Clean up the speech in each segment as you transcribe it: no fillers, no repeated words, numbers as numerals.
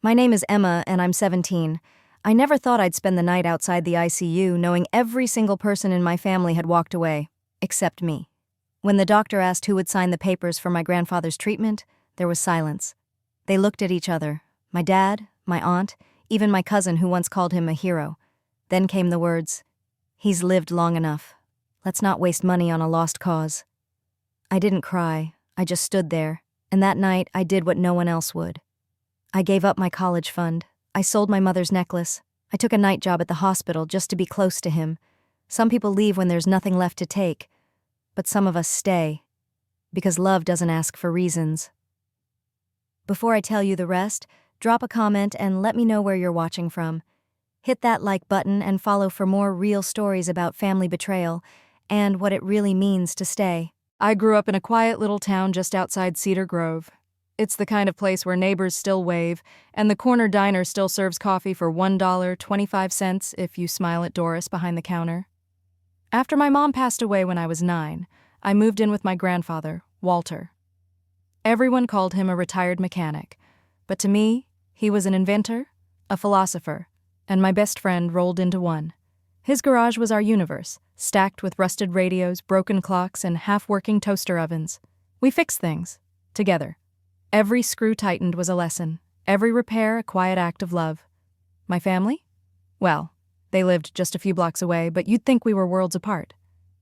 My name is Emma, and I'm 17. I never thought I'd spend the night outside the ICU knowing every single person in my family had walked away, except me. When the doctor asked who would sign the papers for my grandfather's treatment, there was silence. They looked at each other, my dad, my aunt, even my cousin who once called him a hero. Then came the words, "He's lived long enough. Let's not waste money on a lost cause." I didn't cry, I just stood there, and that night I did what no one else would. I gave up my college fund. I sold my mother's necklace. I took a night job at the hospital just to be close to him. Some people leave when there's nothing left to take, but some of us stay, because love doesn't ask for reasons. Before I tell you the rest, drop a comment and let me know where you're watching from. Hit that like button and follow for more real stories about family betrayal and what it really means to stay. I grew up in a quiet little town just outside Cedar Grove. It's the kind of place where neighbors still wave, and the corner diner still serves coffee for $1.25 if you smile at Doris behind the counter. After my mom passed away when I was 9, I moved in with my grandfather, Walter. Everyone called him a retired mechanic, but to me, he was an inventor, a philosopher, and my best friend rolled into one. His garage was our universe, stacked with rusted radios, broken clocks, and half-working toaster ovens. We fixed things, together. Every screw tightened was a lesson, every repair a quiet act of love. My family? Well, they lived just a few blocks away, but you'd think we were worlds apart.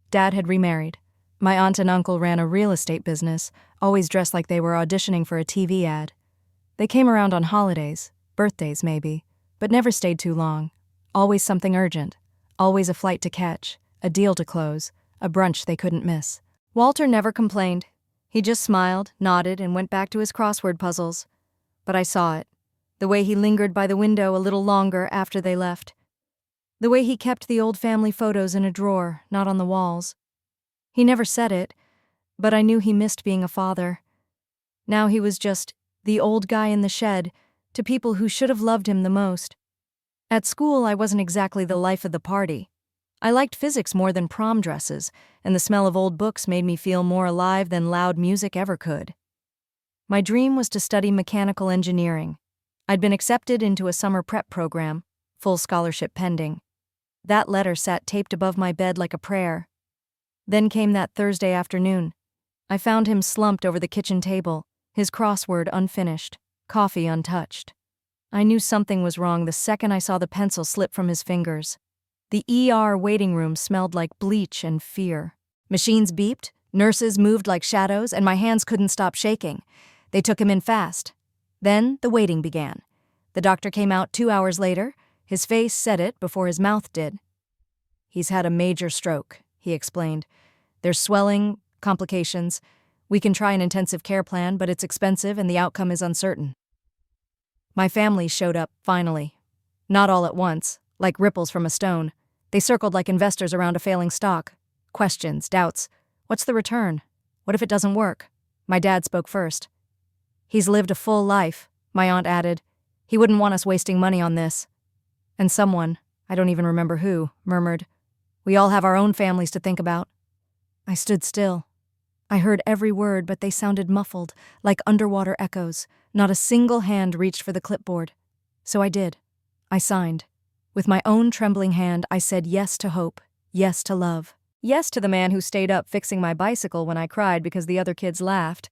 Dad had remarried. My aunt and uncle ran a real estate business, always dressed like they were auditioning for a TV ad. They came around on holidays, birthdays maybe, but never stayed too long. Always something urgent, always a flight to catch, a deal to close, a brunch they couldn't miss. Walter never complained. He just smiled, nodded, and went back to his crossword puzzles. But I saw it. The way he lingered by the window a little longer after they left. The way he kept the old family photos in a drawer, not on the walls. He never said it, but I knew he missed being a father. Now he was just the old guy in the shed to people who should have loved him the most. At school, I wasn't exactly the life of the party. I liked physics more than prom dresses, and the smell of old books made me feel more alive than loud music ever could. My dream was to study mechanical engineering. I'd been accepted into a summer prep program, full scholarship pending. That letter sat taped above my bed like a prayer. Then came that Thursday afternoon. I found him slumped over the kitchen table, his crossword unfinished, coffee untouched. I knew something was wrong the second I saw the pencil slip from his fingers. The ER waiting room smelled like bleach and fear. Machines beeped, nurses moved like shadows, and my hands couldn't stop shaking. They took him in fast. Then the waiting began. The doctor came out 2 hours later. His face said it before his mouth did. "He's had a major stroke," he explained. "There's swelling, complications. We can try an intensive care plan, but it's expensive and the outcome is uncertain." My family showed up, finally. Not all at once, like ripples from a stone. They circled like investors around a failing stock. Questions, doubts. What's the return? What if it doesn't work? My dad spoke first. "He's lived a full life," my aunt added. "He wouldn't want us wasting money on this." And someone, I don't even remember who, murmured, "We all have our own families to think about." I stood still. I heard every word, but they sounded muffled, like underwater echoes. Not a single hand reached for the clipboard. So I did. I signed. With my own trembling hand, I said yes to hope, yes to love, yes to the man who stayed up fixing my bicycle when I cried because the other kids laughed.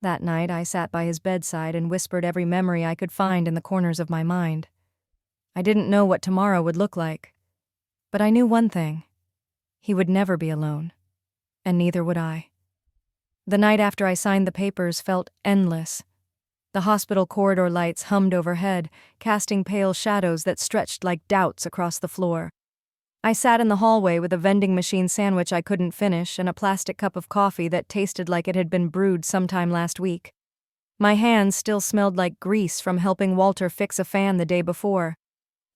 That night, I sat by his bedside and whispered every memory I could find in the corners of my mind. I didn't know what tomorrow would look like, but I knew one thing. He would never be alone, and neither would I. The night after I signed the papers felt endless. The hospital corridor lights hummed overhead, casting pale shadows that stretched like doubts across the floor. I sat in the hallway with a vending machine sandwich I couldn't finish and a plastic cup of coffee that tasted like it had been brewed sometime last week. My hands still smelled like grease from helping Walter fix a fan the day before.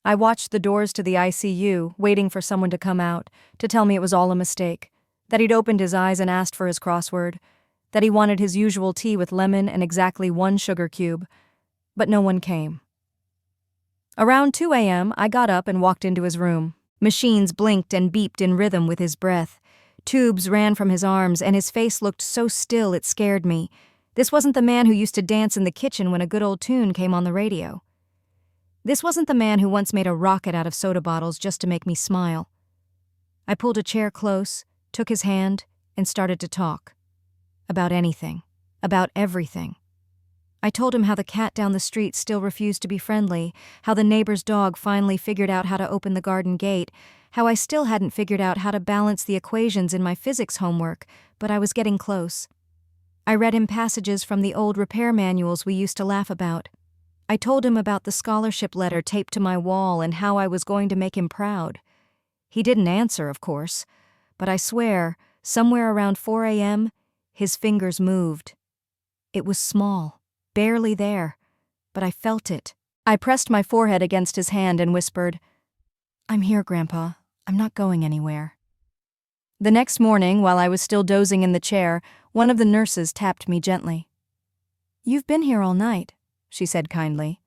I watched the doors to the ICU, waiting for someone to come out, to tell me it was all a mistake, that he'd opened his eyes and asked for his crossword, that he wanted his usual tea with lemon and exactly 1 sugar cube, but no one came. Around 2 a.m., I got up and walked into his room. Machines blinked and beeped in rhythm with his breath. Tubes ran from his arms, and his face looked so still it scared me. This wasn't the man who used to dance in the kitchen when a good old tune came on the radio. This wasn't the man who once made a rocket out of soda bottles just to make me smile. I pulled a chair close, took his hand, and started to talk. About anything. About everything. I told him how the cat down the street still refused to be friendly, how the neighbor's dog finally figured out how to open the garden gate, how I still hadn't figured out how to balance the equations in my physics homework, but I was getting close. I read him passages from the old repair manuals we used to laugh about. I told him about the scholarship letter taped to my wall and how I was going to make him proud. He didn't answer, of course, but I swear, somewhere around 4 a.m., his fingers moved. It was small, barely there, but I felt it. I pressed my forehead against his hand and whispered, "I'm here, Grandpa. I'm not going anywhere." The next morning, while I was still dozing in the chair, one of the nurses tapped me gently. "You've been here all night," she said kindly.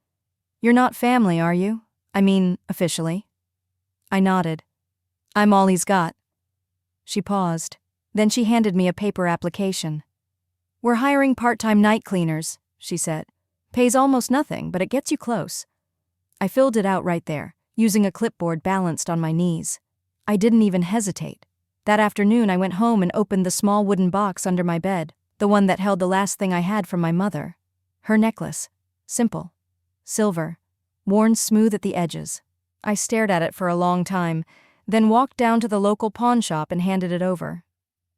"You're not family, are you? I mean, officially." I nodded. "I'm all he's got." She paused. Then she handed me a paper application. "We're hiring part-time night cleaners," she said. "Pays almost nothing, but it gets you close." I filled it out right there, using a clipboard balanced on my knees. I didn't even hesitate. That afternoon I went home and opened the small wooden box under my bed, the one that held the last thing I had from my mother. Her necklace. Simple. Silver. Worn smooth at the edges. I stared at it for a long time, then walked down to the local pawn shop and handed it over.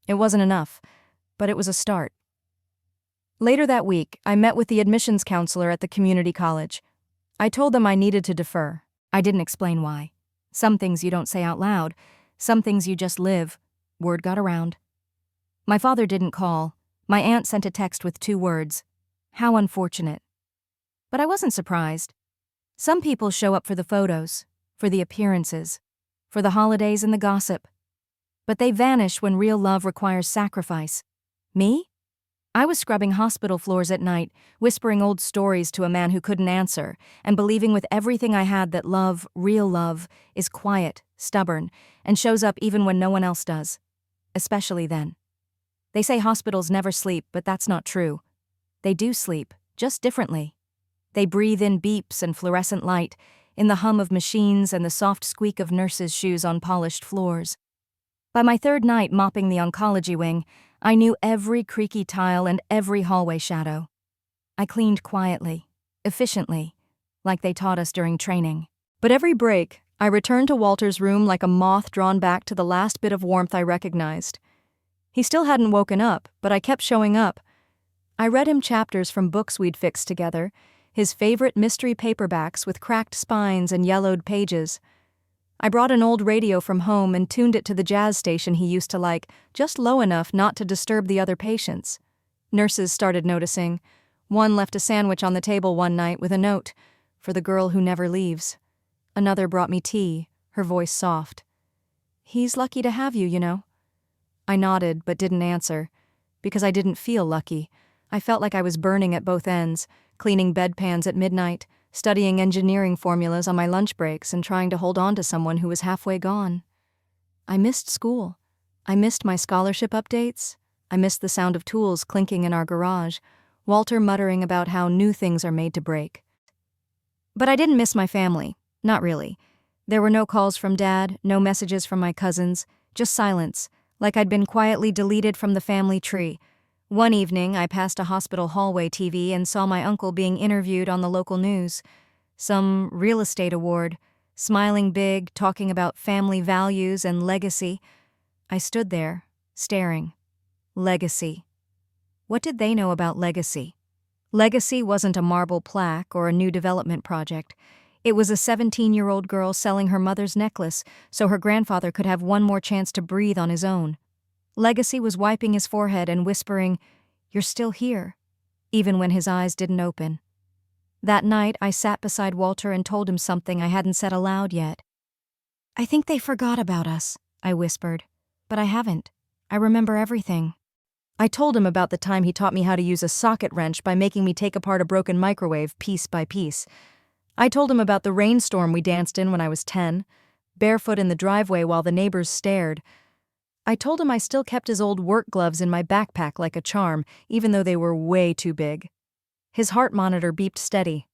It wasn't enough, but it was a start. Later that week, I met with the admissions counselor at the community college. I told them I needed to defer. I didn't explain why. Some things you don't say out loud, some things you just live. Word got around. My father didn't call. My aunt sent a text with 2 words. How unfortunate. But I wasn't surprised. Some people show up for the photos, for the appearances, for the holidays and the gossip. But they vanish when real love requires sacrifice. Me? I was scrubbing hospital floors at night, whispering old stories to a man who couldn't answer, and believing with everything I had that love, real love, is quiet, stubborn, and shows up even when no one else does. Especially then. They say hospitals never sleep, but that's not true. They do sleep, just differently. They breathe in beeps and fluorescent light, in the hum of machines and the soft squeak of nurses' shoes on polished floors. By my 3rd night mopping the oncology wing, I knew every creaky tile and every hallway shadow. I cleaned quietly, efficiently, like they taught us during training. But every break, I returned to Walter's room like a moth drawn back to the last bit of warmth I recognized. He still hadn't woken up, but I kept showing up. I read him chapters from books we'd fixed together, his favorite mystery paperbacks with cracked spines and yellowed pages. I brought an old radio from home and tuned it to the jazz station he used to like, just low enough not to disturb the other patients. Nurses started noticing. One left a sandwich on the table one night with a note, "For the girl who never leaves." Another brought me tea, her voice soft. "He's lucky to have you, you know." I nodded but didn't answer, because I didn't feel lucky. I felt like I was burning at both ends, cleaning bedpans at midnight, studying engineering formulas on my lunch breaks and trying to hold on to someone who was halfway gone. I missed school. I missed my scholarship updates. I missed the sound of tools clinking in our garage, Walter muttering about how new things are made to break. But I didn't miss my family. Not really. There were no calls from Dad, no messages from my cousins, just silence, like I'd been quietly deleted from the family tree. One evening, I passed a hospital hallway TV and saw my uncle being interviewed on the local news. Some real estate award, smiling big, talking about family values and legacy. I stood there, staring. Legacy. What did they know about legacy? Legacy wasn't a marble plaque or a new development project. It was a 17-year-old girl selling her mother's necklace so her grandfather could have one more chance to breathe on his own. Legacy was wiping his forehead and whispering, "You're still here," even when his eyes didn't open. That night, I sat beside Walter and told him something I hadn't said aloud yet. "I think they forgot about us," I whispered. "But I haven't. I remember everything." I told him about the time he taught me how to use a socket wrench by making me take apart a broken microwave piece by piece. I told him about the rainstorm we danced in when I was 10, barefoot in the driveway while the neighbors stared. I told him I still kept his old work gloves in my backpack like a charm, even though they were way too big. His heart monitor beeped steady.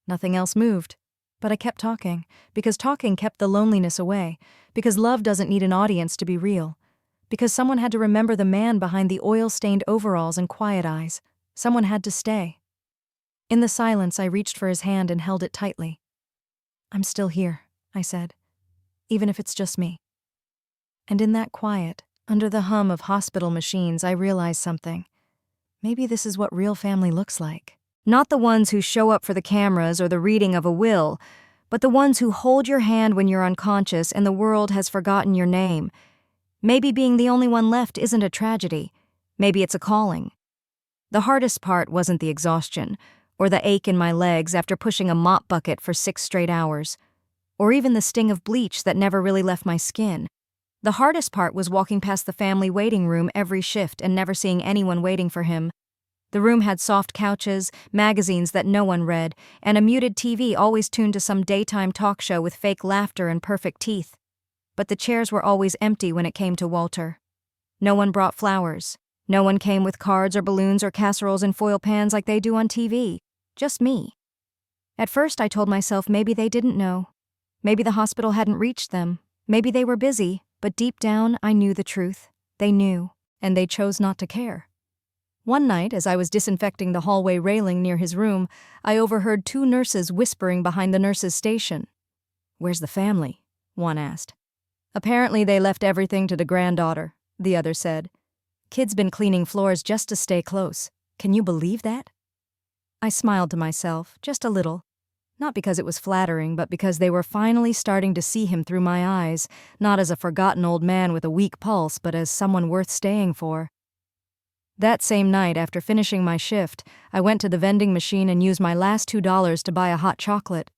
Nothing else moved. But I kept talking, because talking kept the loneliness away, because love doesn't need an audience to be real, because someone had to remember the man behind the oil-stained overalls and quiet eyes. Someone had to stay. In the silence, I reached for his hand and held it tightly. "I'm still here," I said, "even if it's just me." And in that quiet, under the hum of hospital machines, I realized something. Maybe this is what real family looks like. Not the ones who show up for the cameras or the reading of a will, but the ones who hold your hand when you're unconscious and the world has forgotten your name. Maybe being the only one left isn't a tragedy. Maybe it's a calling. The hardest part wasn't the exhaustion, or the ache in my legs after pushing a mop bucket for 6 straight hours, or even the sting of bleach that never really left my skin. The hardest part was walking past the family waiting room every shift and never seeing anyone waiting for him. The room had soft couches, magazines that no one read, and a muted TV always tuned to some daytime talk show with fake laughter and perfect teeth. But the chairs were always empty when it came to Walter. No one brought flowers. No one came with cards or balloons or casseroles and foil pans like they do on TV. Just me. At first I told myself maybe they didn't know. Maybe the hospital hadn't reached them. Maybe they were busy, but deep down I knew the truth. They knew, and they chose not to care. One night, as I was disinfecting the hallway railing near his room, I overheard 2 nurses whispering behind the nurses' station. "Where's the family?" one asked. "Apparently they left everything to the granddaughter," the other said. "Kid's been cleaning floors just to stay close. Can you believe that?" I smiled to myself, just a little. Not because it was flattering, but because they were finally starting to see him through my eyes, not as a forgotten old man with a weak pulse, but as someone worth staying for. That same night, after finishing my shift, I went to the vending machine and used my last $2 to buy a hot chocolate.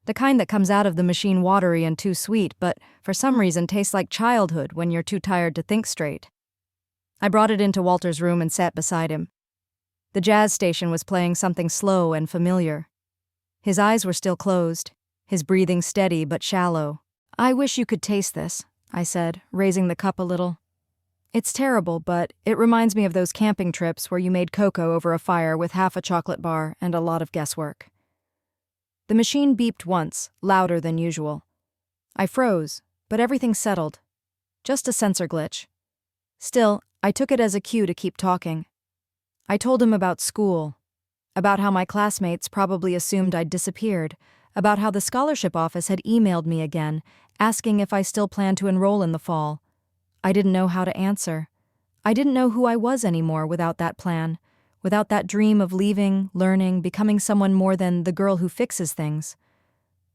The kind that comes out of the machine watery and too sweet, but for some reason tastes like childhood when you're too tired to think straight. I brought it into Walter's room and sat beside him. The jazz station was playing something slow and familiar. His eyes were still closed, his breathing steady but shallow. "I wish you could taste this," I said, raising the cup a little. "It's terrible, but it reminds me of those camping trips where you made cocoa over a fire with half a chocolate bar and a lot of guesswork." The machine beeped once, louder than usual. I froze, but everything settled. Just a sensor glitch. Still, I took it as a cue to keep talking. I told him about school, about how my classmates probably assumed I'd disappeared, about how the scholarship office had emailed me again, asking if I still planned to enroll in the fall. I didn't know how to answer. I didn't know who I was anymore without that plan, without that dream of leaving, learning, becoming someone more than the girl who fixes things.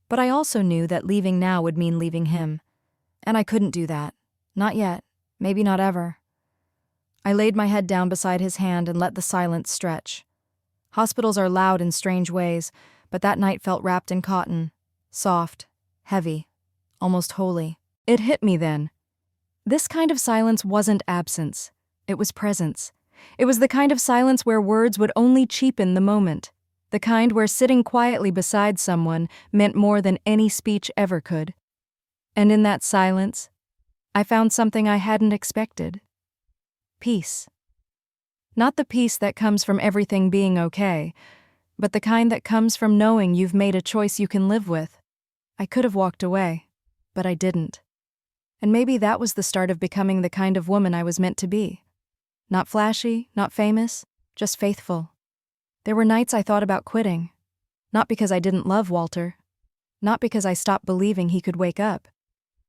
But I also knew that leaving now would mean leaving him. And I couldn't do that. Not yet. Maybe not ever. I laid my head down beside his hand and let the silence stretch. Hospitals are loud in strange ways, but that night felt wrapped in cotton. Soft, heavy, almost holy. It hit me then. This kind of silence wasn't absence. It was presence. It was the kind of silence where words would only cheapen the moment. The kind where sitting quietly beside someone meant more than any speech ever could. And in that silence, I found something I hadn't expected. Peace. Not the peace that comes from everything being okay, but the kind that comes from knowing you've made a choice you can live with. I could have walked away, but I didn't. And maybe that was the start of becoming the kind of woman I was meant to be. Not flashy, not famous, just faithful. There were nights I thought about quitting. Not because I didn't love Walter. Not because I stopped believing he could wake up.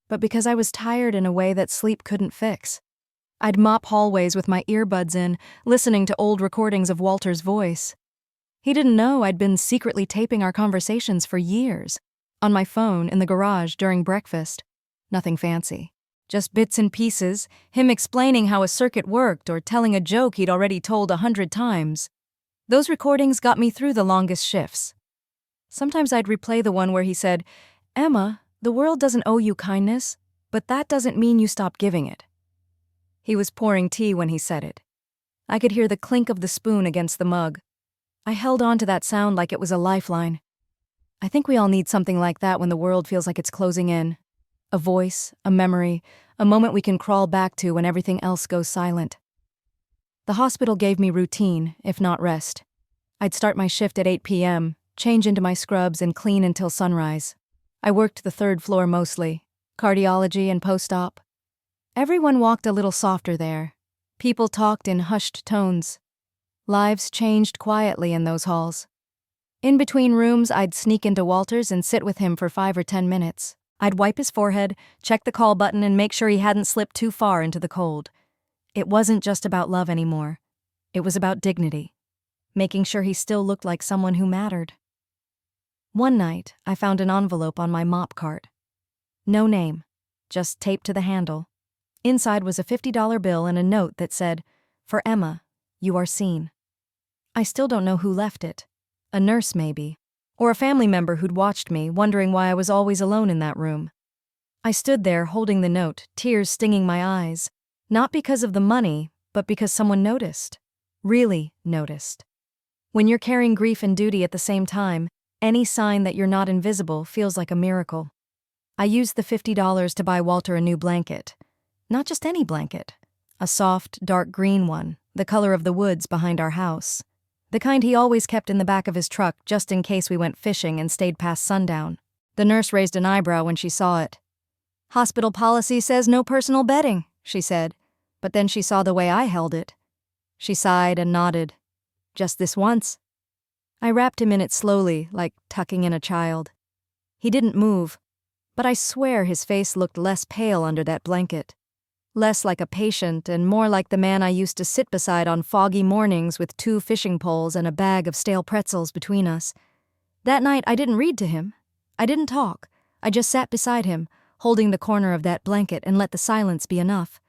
But because I was tired in a way that sleep couldn't fix. I'd mop hallways with my earbuds in, listening to old recordings of Walter's voice. He didn't know I'd been secretly taping our conversations for years. On my phone, in the garage, during breakfast. Nothing fancy. Just bits and pieces, him explaining how a circuit worked or telling a joke he'd already told 100 times. Those recordings got me through the longest shifts. Sometimes I'd replay the one where he said, "Emma, the world doesn't owe you kindness, but that doesn't mean you stop giving it." He was pouring tea when he said it. I could hear the clink of the spoon against the mug. I held on to that sound like it was a lifeline. I think we all need something like that when the world feels like it's closing in. A voice, a memory, a moment we can crawl back to when everything else goes silent. The hospital gave me routine, if not rest. I'd start my shift at 8 p.m., change into my scrubs, and clean until sunrise. I worked the third floor mostly, cardiology and post-op. Everyone walked a little softer there. People talked in hushed tones. Lives changed quietly in those halls. In between rooms, I'd sneak into Walter's and sit with him for 5 or 10 minutes. I'd wipe his forehead, check the call button, and make sure he hadn't slipped too far into the cold. It wasn't just about love anymore. It was about dignity, making sure he still looked like someone who mattered. One night, I found an envelope on my mop cart. No name, just taped to the handle. Inside was a $50 bill and a note that said, "For Emma, you are seen." I still don't know who left it. A nurse, maybe. Or a family member who'd watched me, wondering why I was always alone in that room. I stood there holding the note, tears stinging my eyes. Not because of the money, but because someone noticed. Really noticed. When you're carrying grief and duty at the same time, any sign that you're not invisible feels like a miracle. I used the $50 to buy Walter a new blanket. Not just any blanket. A soft, dark green one, the color of the woods behind our house. The kind he always kept in the back of his truck just in case we went fishing and stayed past sundown. The nurse raised an eyebrow when she saw it. "Hospital policy says no personal bedding," she said, but then she saw the way I held it. She sighed and nodded. "Just this once." I wrapped him in it slowly, like tucking in a child. He didn't move, but I swear his face looked less pale under that blanket. Less like a patient and more like the man I used to sit beside on foggy mornings with 2 fishing poles and a bag of stale pretzels between us. That night I didn't read to him. I didn't talk. I just sat beside him, holding the corner of that blanket and let the silence be enough.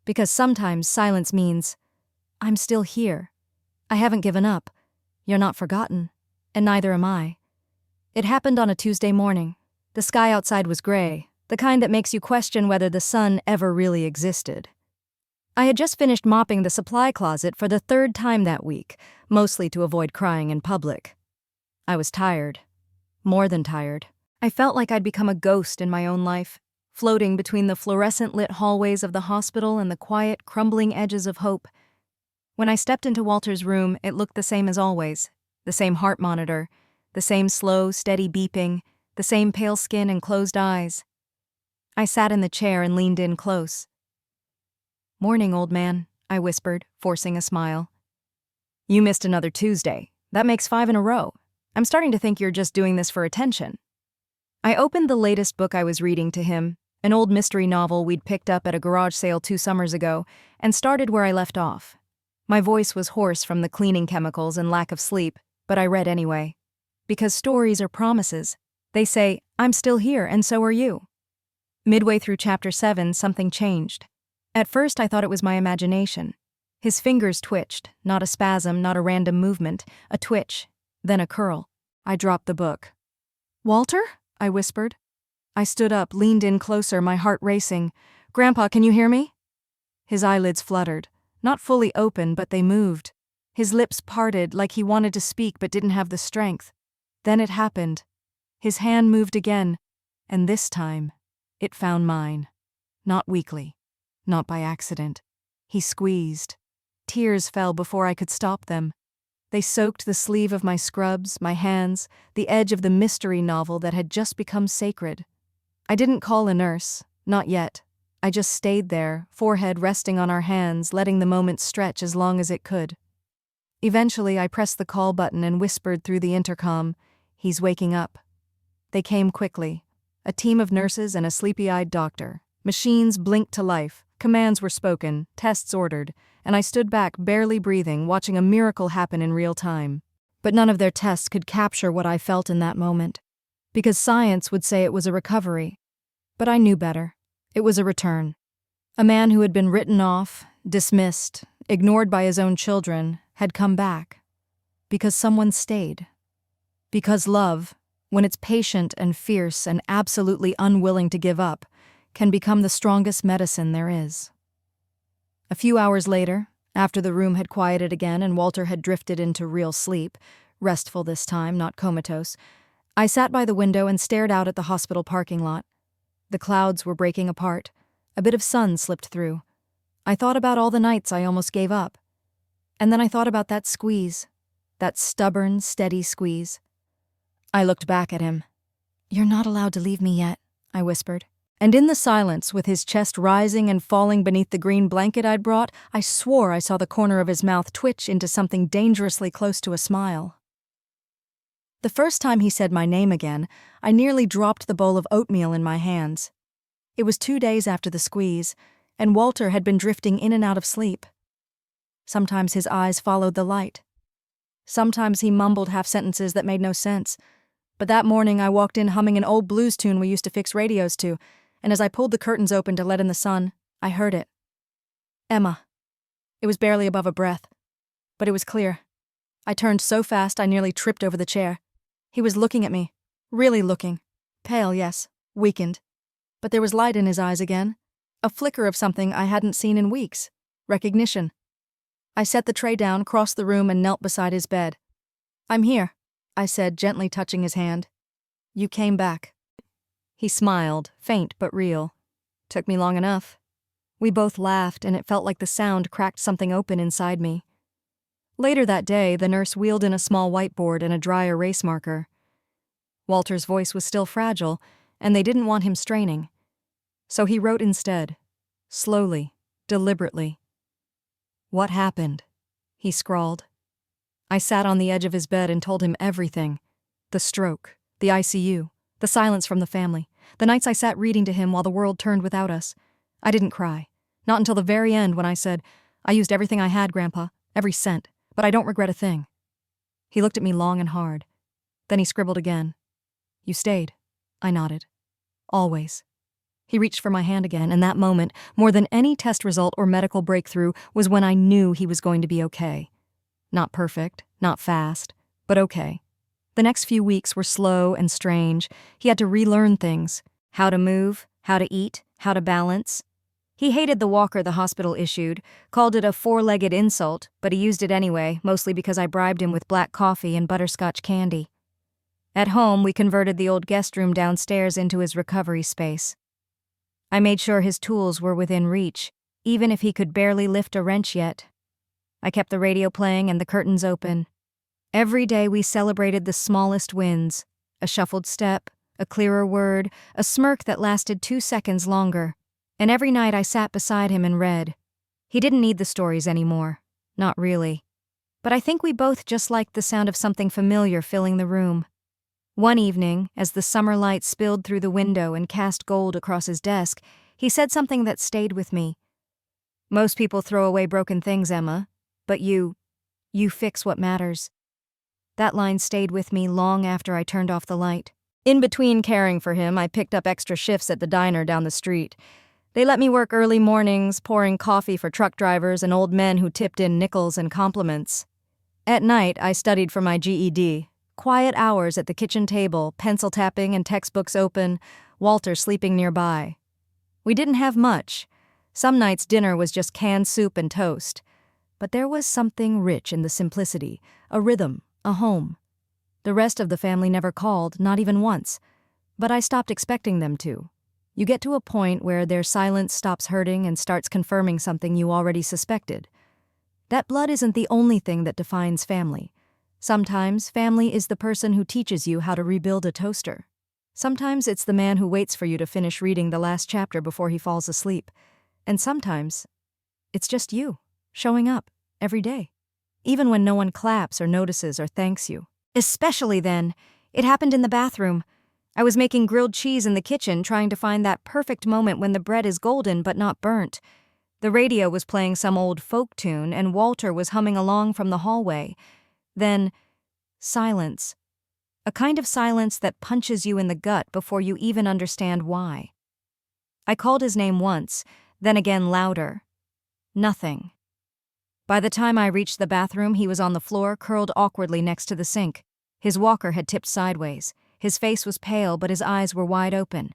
Because sometimes silence means, "I'm still here. I haven't given up. You're not forgotten. And neither am I." It happened on a Tuesday morning. The sky outside was gray, the kind that makes you question whether the sun ever really existed. I had just finished mopping the supply closet for the 3rd time that week, mostly to avoid crying in public. I was tired. More than tired. I felt like I'd become a ghost in my own life, floating between the fluorescent-lit hallways of the hospital and the quiet, crumbling edges of hope. When I stepped into Walter's room, it looked the same as always. The same heart monitor, the same slow, steady beeping, the same pale skin and closed eyes. I sat in the chair and leaned in close. "Morning, old man," I whispered, forcing a smile. "You missed another Tuesday. That makes 5 in a row. I'm starting to think you're just doing this for attention." I opened the latest book I was reading to him, an old mystery novel we'd picked up at a garage sale 2 summers ago, and started where I left off. My voice was hoarse from the cleaning chemicals and lack of sleep, but I read anyway. Because stories are promises. They say, "I'm still here, and so are you." Midway through chapter 7, something changed. At first, I thought it was my imagination. His fingers twitched, not a spasm, not a random movement, a twitch, then a curl. I dropped the book. "Walter?" I whispered. I stood up, leaned in closer, my heart racing. "Grandpa, can you hear me?" His eyelids fluttered, not fully open, but they moved. His lips parted like he wanted to speak but didn't have the strength. Then it happened. His hand moved again, and this time, it found mine. Not weakly, not by accident. He squeezed. Tears fell before I could stop them. They soaked the sleeve of my scrubs, my hands, the edge of the mystery novel that had just become sacred. I didn't call a nurse, not yet. I just stayed there, forehead resting on our hands, letting the moment stretch as long as it could. Eventually, I pressed the call button and whispered through the intercom, "He's waking up." They came quickly. A team of nurses and a sleepy-eyed doctor. Machines blinked to life, commands were spoken, tests ordered, and I stood back barely breathing, watching a miracle happen in real time. But none of their tests could capture what I felt in that moment. Because science would say it was a recovery. But I knew better. It was a return. A man who had been written off, dismissed, ignored by his own children, had come back. Because someone stayed. Because love, when it's patient and fierce and absolutely unwilling to give up, can become the strongest medicine there is. A few hours later, after the room had quieted again and Walter had drifted into real sleep, restful this time, not comatose, I sat by the window and stared out at the hospital parking lot. The clouds were breaking apart. A bit of sun slipped through. I thought about all the nights I almost gave up. And then I thought about that squeeze, that stubborn, steady squeeze. I looked back at him. "You're not allowed to leave me yet," I whispered. And in the silence, with his chest rising and falling beneath the green blanket I'd brought, I swore I saw the corner of his mouth twitch into something dangerously close to a smile. The first time he said my name again, I nearly dropped the bowl of oatmeal in my hands. It was 2 days after the squeeze, and Walter had been drifting in and out of sleep. Sometimes his eyes followed the light. Sometimes he mumbled half-sentences that made no sense. But that morning I walked in humming an old blues tune we used to fix radios to, and as I pulled the curtains open to let in the sun, I heard it. Emma. It was barely above a breath, but it was clear. I turned so fast I nearly tripped over the chair. He was looking at me, really looking. Pale, yes, weakened. But there was light in his eyes again, a flicker of something I hadn't seen in weeks, recognition. I set the tray down, crossed the room, and knelt beside his bed. "I'm here," I said, gently touching his hand. "You came back." He smiled, faint but real. "Took me long enough." We both laughed, and it felt like the sound cracked something open inside me. Later that day, the nurse wheeled in a small whiteboard and a dry erase marker. Walter's voice was still fragile, and they didn't want him straining. So he wrote instead, slowly, deliberately. "What happened?" he scrawled. I sat on the edge of his bed and told him everything. The stroke, the ICU, the silence from the family, the nights I sat reading to him while the world turned without us. I didn't cry, not until the very end when I said, "I used everything I had, Grandpa, every cent, but I don't regret a thing." He looked at me long and hard. Then he scribbled again. "You stayed." I nodded. "Always." He reached for my hand again, and that moment, more than any test result or medical breakthrough, was when I knew he was going to be okay. Not perfect, not fast, but okay. The next few weeks were slow and strange. He had to relearn things. How to move, how to eat, how to balance. He hated the walker the hospital issued, called it a four-legged insult, but he used it anyway, mostly because I bribed him with black coffee and butterscotch candy. At home, we converted the old guest room downstairs into his recovery space. I made sure his tools were within reach, even if he could barely lift a wrench yet. I kept the radio playing and the curtains open. Every day we celebrated the smallest wins, a shuffled step, a clearer word, a smirk that lasted 2 seconds longer. And every night I sat beside him and read. He didn't need the stories anymore. Not really. But I think we both just liked the sound of something familiar filling the room. One evening, as the summer light spilled through the window and cast gold across his desk, he said something that stayed with me. "Most people throw away broken things, Emma, but you fix what matters." That line stayed with me long after I turned off the light. In between caring for him, I picked up extra shifts at the diner down the street. They let me work early mornings, pouring coffee for truck drivers and old men who tipped in nickels and compliments. At night, I studied for my GED. Quiet hours at the kitchen table, pencil tapping and textbooks open, Walter sleeping nearby. We didn't have much. Some nights dinner was just canned soup and toast. But there was something rich in the simplicity, a rhythm, a home. The rest of the family never called, not even once. But I stopped expecting them to. You get to a point where their silence stops hurting and starts confirming something you already suspected. That blood isn't the only thing that defines family. Sometimes family is the person who teaches you how to rebuild a toaster. Sometimes it's the man who waits for you to finish reading the last chapter before he falls asleep. And sometimes it's just you, showing up, every day. Even when no one claps or notices or thanks you. Especially then. It happened in the bathroom. I was making grilled cheese in the kitchen, trying to find that perfect moment when the bread is golden but not burnt. The radio was playing some old folk tune, and Walter was humming along from the hallway. Then, silence. A kind of silence that punches you in the gut before you even understand why. I called his name once, then again louder. Nothing. By the time I reached the bathroom, he was on the floor, curled awkwardly next to the sink. His walker had tipped sideways. His face was pale, but his eyes were wide open.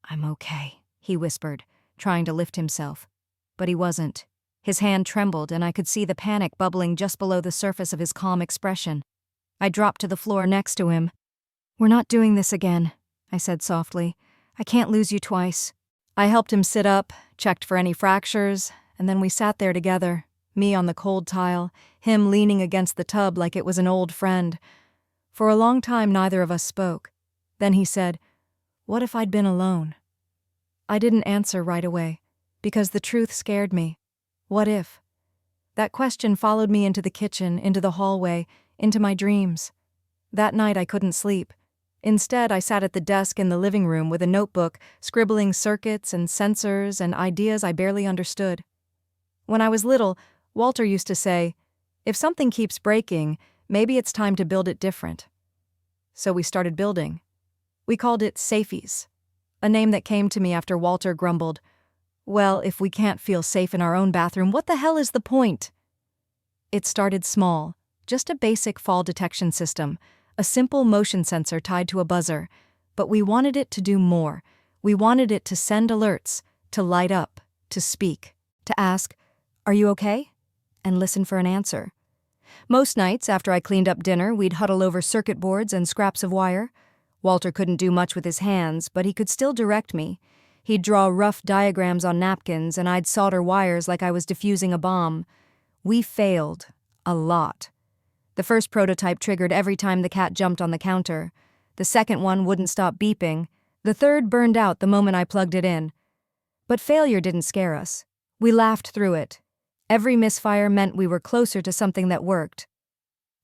"I'm okay," he whispered, trying to lift himself. But he wasn't. His hand trembled, and I could see the panic bubbling just below the surface of his calm expression. I dropped to the floor next to him. "We're not doing this again," I said softly. "I can't lose you twice." I helped him sit up, checked for any fractures, and then we sat there together. Me on the cold tile, him leaning against the tub like it was an old friend. For a long time, neither of us spoke. Then he said, "What if I'd been alone?" I didn't answer right away, because the truth scared me. What if? That question followed me into the kitchen, into the hallway, into my dreams. That night I couldn't sleep. Instead, I sat at the desk in the living room with a notebook, scribbling circuits and sensors and ideas I barely understood. When I was little, Walter used to say, "If something keeps breaking, maybe it's time to build it different." So we started building. We called it SafeYes, a name that came to me after Walter grumbled, "Well, if we can't feel safe in our own bathroom, what the hell is the point?" It started small, just a basic fall detection system, a simple motion sensor tied to a buzzer, but we wanted it to do more. We wanted it to send alerts, to light up, to speak, to ask, "Are you okay?" and listen for an answer. Most nights, after I cleaned up dinner, we'd huddle over circuit boards and scraps of wire. Walter couldn't do much with his hands, but he could still direct me. He'd draw rough diagrams on napkins, and I'd solder wires like I was defusing a bomb. We failed. A lot. The first prototype triggered every time the cat jumped on the counter. The second one wouldn't stop beeping. The third burned out the moment I plugged it in. But failure didn't scare us. We laughed through it. Every misfire meant we were closer to something that worked.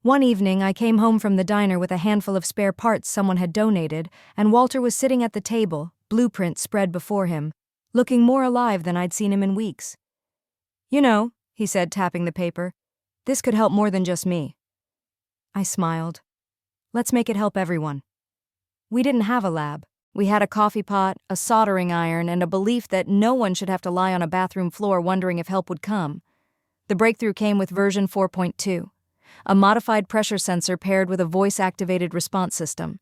One evening, I came home from the diner with a handful of spare parts someone had donated, and Walter was sitting at the table, blueprints spread before him, looking more alive than I'd seen him in weeks. "You know," he said, tapping the paper, "this could help more than just me." I smiled. "Let's make it help everyone." We didn't have a lab. We had a coffee pot, a soldering iron, and a belief that no one should have to lie on a bathroom floor wondering if help would come. The breakthrough came with version 4.2, a modified pressure sensor paired with a voice-activated response system.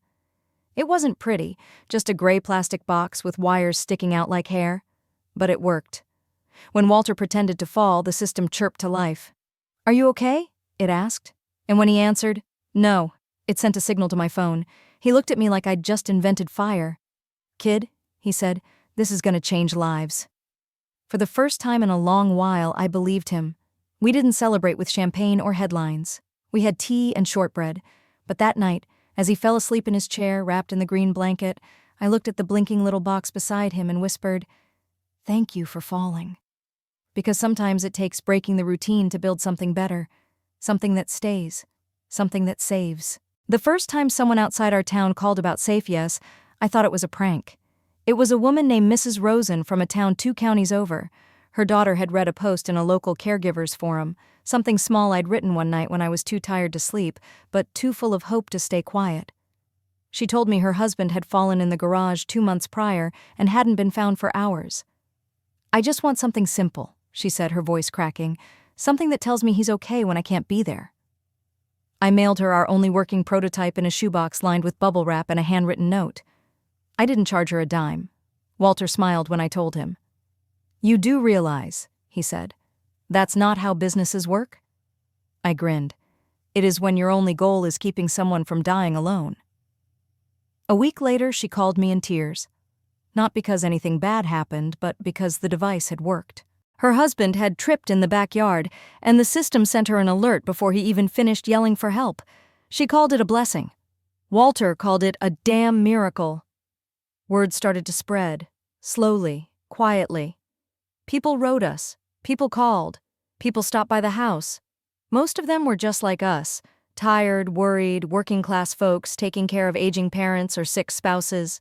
It wasn't pretty, just a gray plastic box with wires sticking out like hair. But it worked. When Walter pretended to fall, the system chirped to life. "Are you okay?" it asked. And when he answered, "No," it sent a signal to my phone. He looked at me like I'd just invented fire. "Kid," he said, "this is going to change lives." For the first time in a long while, I believed him. We didn't celebrate with champagne or headlines. We had tea and shortbread. But that night, as he fell asleep in his chair, wrapped in the green blanket, I looked at the blinking little box beside him and whispered, "Thank you for falling." Because sometimes it takes breaking the routine to build something better, something that stays, something that saves. The first time someone outside our town called about SafeYes, I thought it was a prank. It was a woman named Mrs. Rosen from a town 2 counties over. Her daughter had read a post in a local caregivers forum, something small I'd written one night when I was too tired to sleep, but too full of hope to stay quiet. She told me her husband had fallen in the garage 2 months prior and hadn't been found for hours. "I just want something simple," she said, her voice cracking, "something that tells me he's okay when I can't be there." I mailed her our only working prototype in a shoebox lined with bubble wrap and a handwritten note. I didn't charge her a dime. Walter smiled when I told him. "You do realize," he said, "that's not how businesses work?" I grinned. "It is when your only goal is keeping someone from dying alone." A week later, she called me in tears. Not because anything bad happened, but because the device had worked. Her husband had tripped in the backyard, and the system sent her an alert before he even finished yelling for help. She called it a blessing. Walter called it a damn miracle. Word started to spread, slowly, quietly. People wrote us, people called, people stopped by the house. Most of them were just like us, tired, worried, working-class folks taking care of aging parents or sick spouses.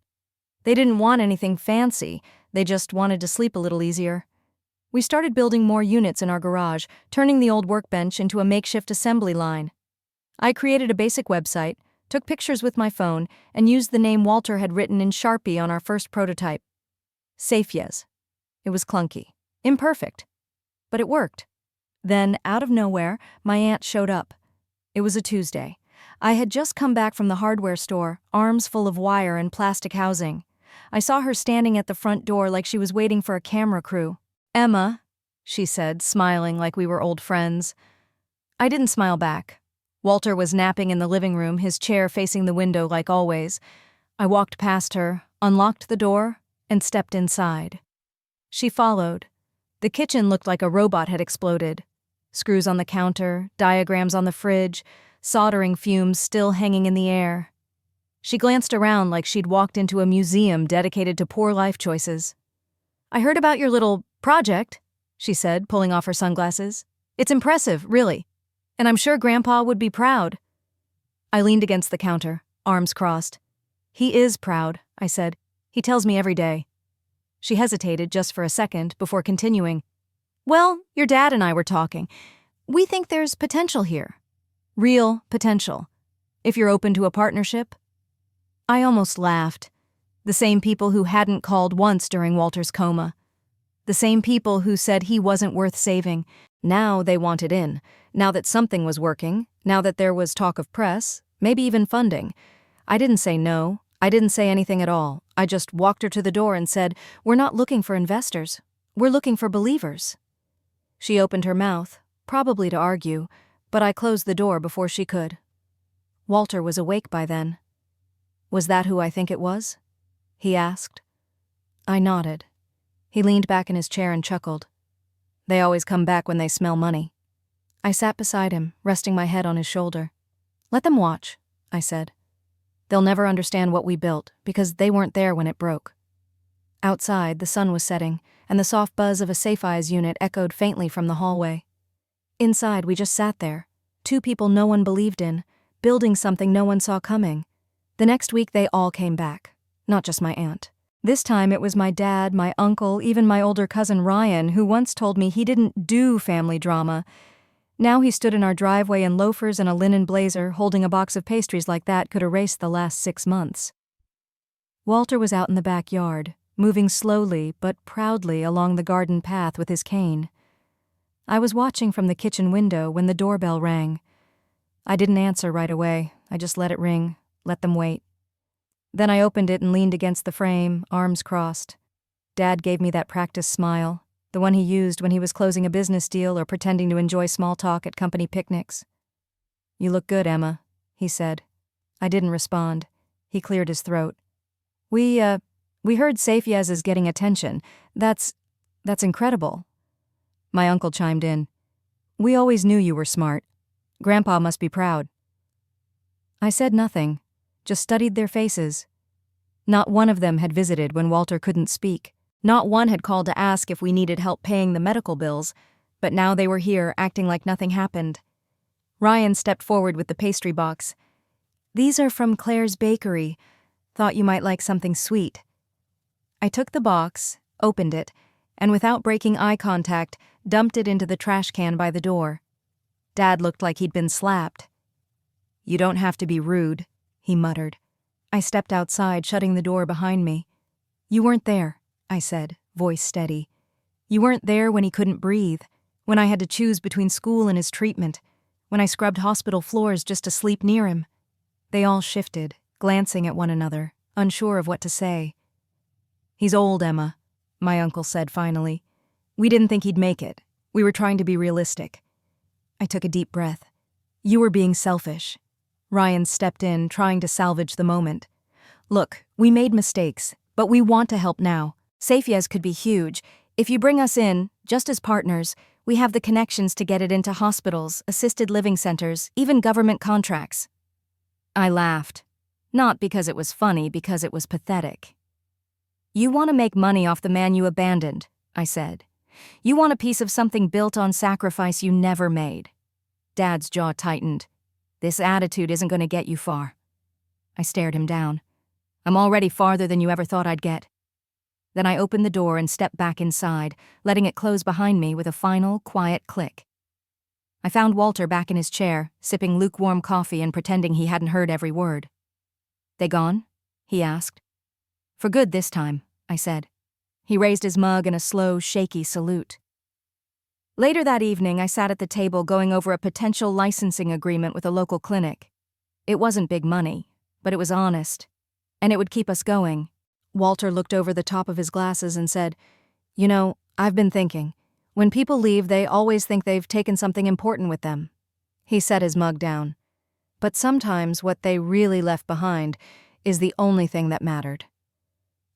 They didn't want anything fancy, they just wanted to sleep a little easier. We started building more units in our garage, turning the old workbench into a makeshift assembly line. I created a basic website, took pictures with my phone, and used the name Walter had written in Sharpie on our first prototype. SafeYes. It was clunky, imperfect, but it worked. Then, out of nowhere, my aunt showed up. It was a Tuesday. I had just come back from the hardware store, arms full of wire and plastic housing. I saw her standing at the front door like she was waiting for a camera crew. "Emma," she said, smiling like we were old friends. I didn't smile back. Walter was napping in the living room, his chair facing the window like always. I walked past her, unlocked the door, and stepped inside. She followed. The kitchen looked like a robot had exploded. Screws on the counter, diagrams on the fridge, soldering fumes still hanging in the air. She glanced around like she'd walked into a museum dedicated to poor life choices. "I heard about your little project," she said, pulling off her sunglasses. "It's impressive, really. And I'm sure Grandpa would be proud." I leaned against the counter, arms crossed. "He is proud," I said. "He tells me every day." She hesitated just for a second before continuing. "Well, your dad and I were talking. We think there's potential here. Real potential. If you're open to a partnership." I almost laughed. The same people who hadn't called once during Walter's coma. The same people who said he wasn't worth saving. Now they wanted in. Now that something was working. Now that there was talk of press. Maybe even funding. I didn't say no. I didn't say anything at all. I just walked her to the door and said, "We're not looking for investors. We're looking for believers." She opened her mouth, probably to argue, but I closed the door before she could. Walter was awake by then. "Was that who I think it was?" he asked. I nodded. He leaned back in his chair and chuckled. "They always come back when they smell money." I sat beside him, resting my head on his shoulder. "Let them watch," I said. "They'll never understand what we built, because they weren't there when it broke." Outside, the sun was setting, and the soft buzz of a SafeYes unit echoed faintly from the hallway. Inside, we just sat there, two people no one believed in, building something no one saw coming. The next week, they all came back, not just my aunt. This time, it was my dad, my uncle, even my older cousin Ryan, who once told me he didn't do family drama. Now he stood in our driveway in loafers and a linen blazer, holding a box of pastries like that could erase the last 6 months. Walter was out in the backyard, moving slowly but proudly along the garden path with his cane. I was watching from the kitchen window when the doorbell rang. I didn't answer right away. I just let it ring, let them wait. Then I opened it and leaned against the frame, arms crossed. Dad gave me that practice smile, the one he used when he was closing a business deal or pretending to enjoy small talk at company picnics. "You look good, Emma," he said. I didn't respond. He cleared his throat. We heard SafeYes is getting attention. That's incredible." My uncle chimed in. "We always knew you were smart. Grandpa must be proud." I said nothing, just studied their faces. Not one of them had visited when Walter couldn't speak. Not one had called to ask if we needed help paying the medical bills, but now they were here, acting like nothing happened. Ryan stepped forward with the pastry box. "These are from Claire's bakery. Thought you might like something sweet." I took the box, opened it, and without breaking eye contact, dumped it into the trash can by the door. Dad looked like he'd been slapped. "You don't have to be rude," he muttered. I stepped outside, shutting the door behind me. "You weren't there," I said, voice steady. "You weren't there when he couldn't breathe, when I had to choose between school and his treatment, when I scrubbed hospital floors just to sleep near him." They all shifted, glancing at one another, unsure of what to say. "He's old, Emma," my uncle said finally. "We didn't think he'd make it. We were trying to be realistic." I took a deep breath. "You were being selfish." Ryan stepped in, trying to salvage the moment. "Look, we made mistakes, but we want to help now. SafeYes could be huge. If you bring us in, just as partners, we have the connections to get it into hospitals, assisted living centers, even government contracts." I laughed. Not because it was funny, because it was pathetic. "You want to make money off the man you abandoned," I said. "You want a piece of something built on sacrifice you never made." Dad's jaw tightened. "This attitude isn't going to get you far." I stared him down. "I'm already farther than you ever thought I'd get." Then I opened the door and stepped back inside, letting it close behind me with a final, quiet click. I found Walter back in his chair, sipping lukewarm coffee and pretending he hadn't heard every word. "They gone?" he asked. "For good this time," I said. He raised his mug in a slow, shaky salute. Later that evening, I sat at the table going over a potential licensing agreement with a local clinic. It wasn't big money, but it was honest, and it would keep us going. Walter looked over the top of his glasses and said, "You know, I've been thinking. When people leave, they always think they've taken something important with them." He set his mug down. "But sometimes what they really left behind is the only thing that mattered."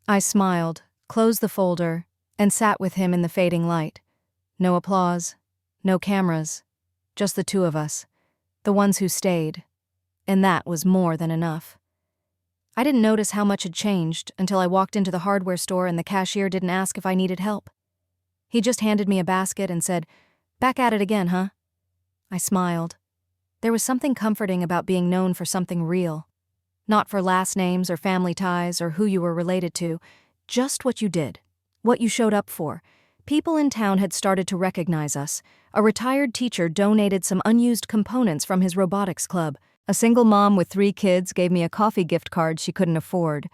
I smiled, closed the folder, and sat with him in the fading light. No applause, no cameras, just the two of us. The ones who stayed. And that was more than enough. I didn't notice how much had changed until I walked into the hardware store and the cashier didn't ask if I needed help. He just handed me a basket and said, "Back at it again, huh?" I smiled. There was something comforting about being known for something real. Not for last names or family ties or who you were related to, just what you did, what you showed up for. People in town had started to recognize us. A retired teacher donated some unused components from his robotics club. A single mom with 3 kids gave me a coffee gift card she couldn't afford.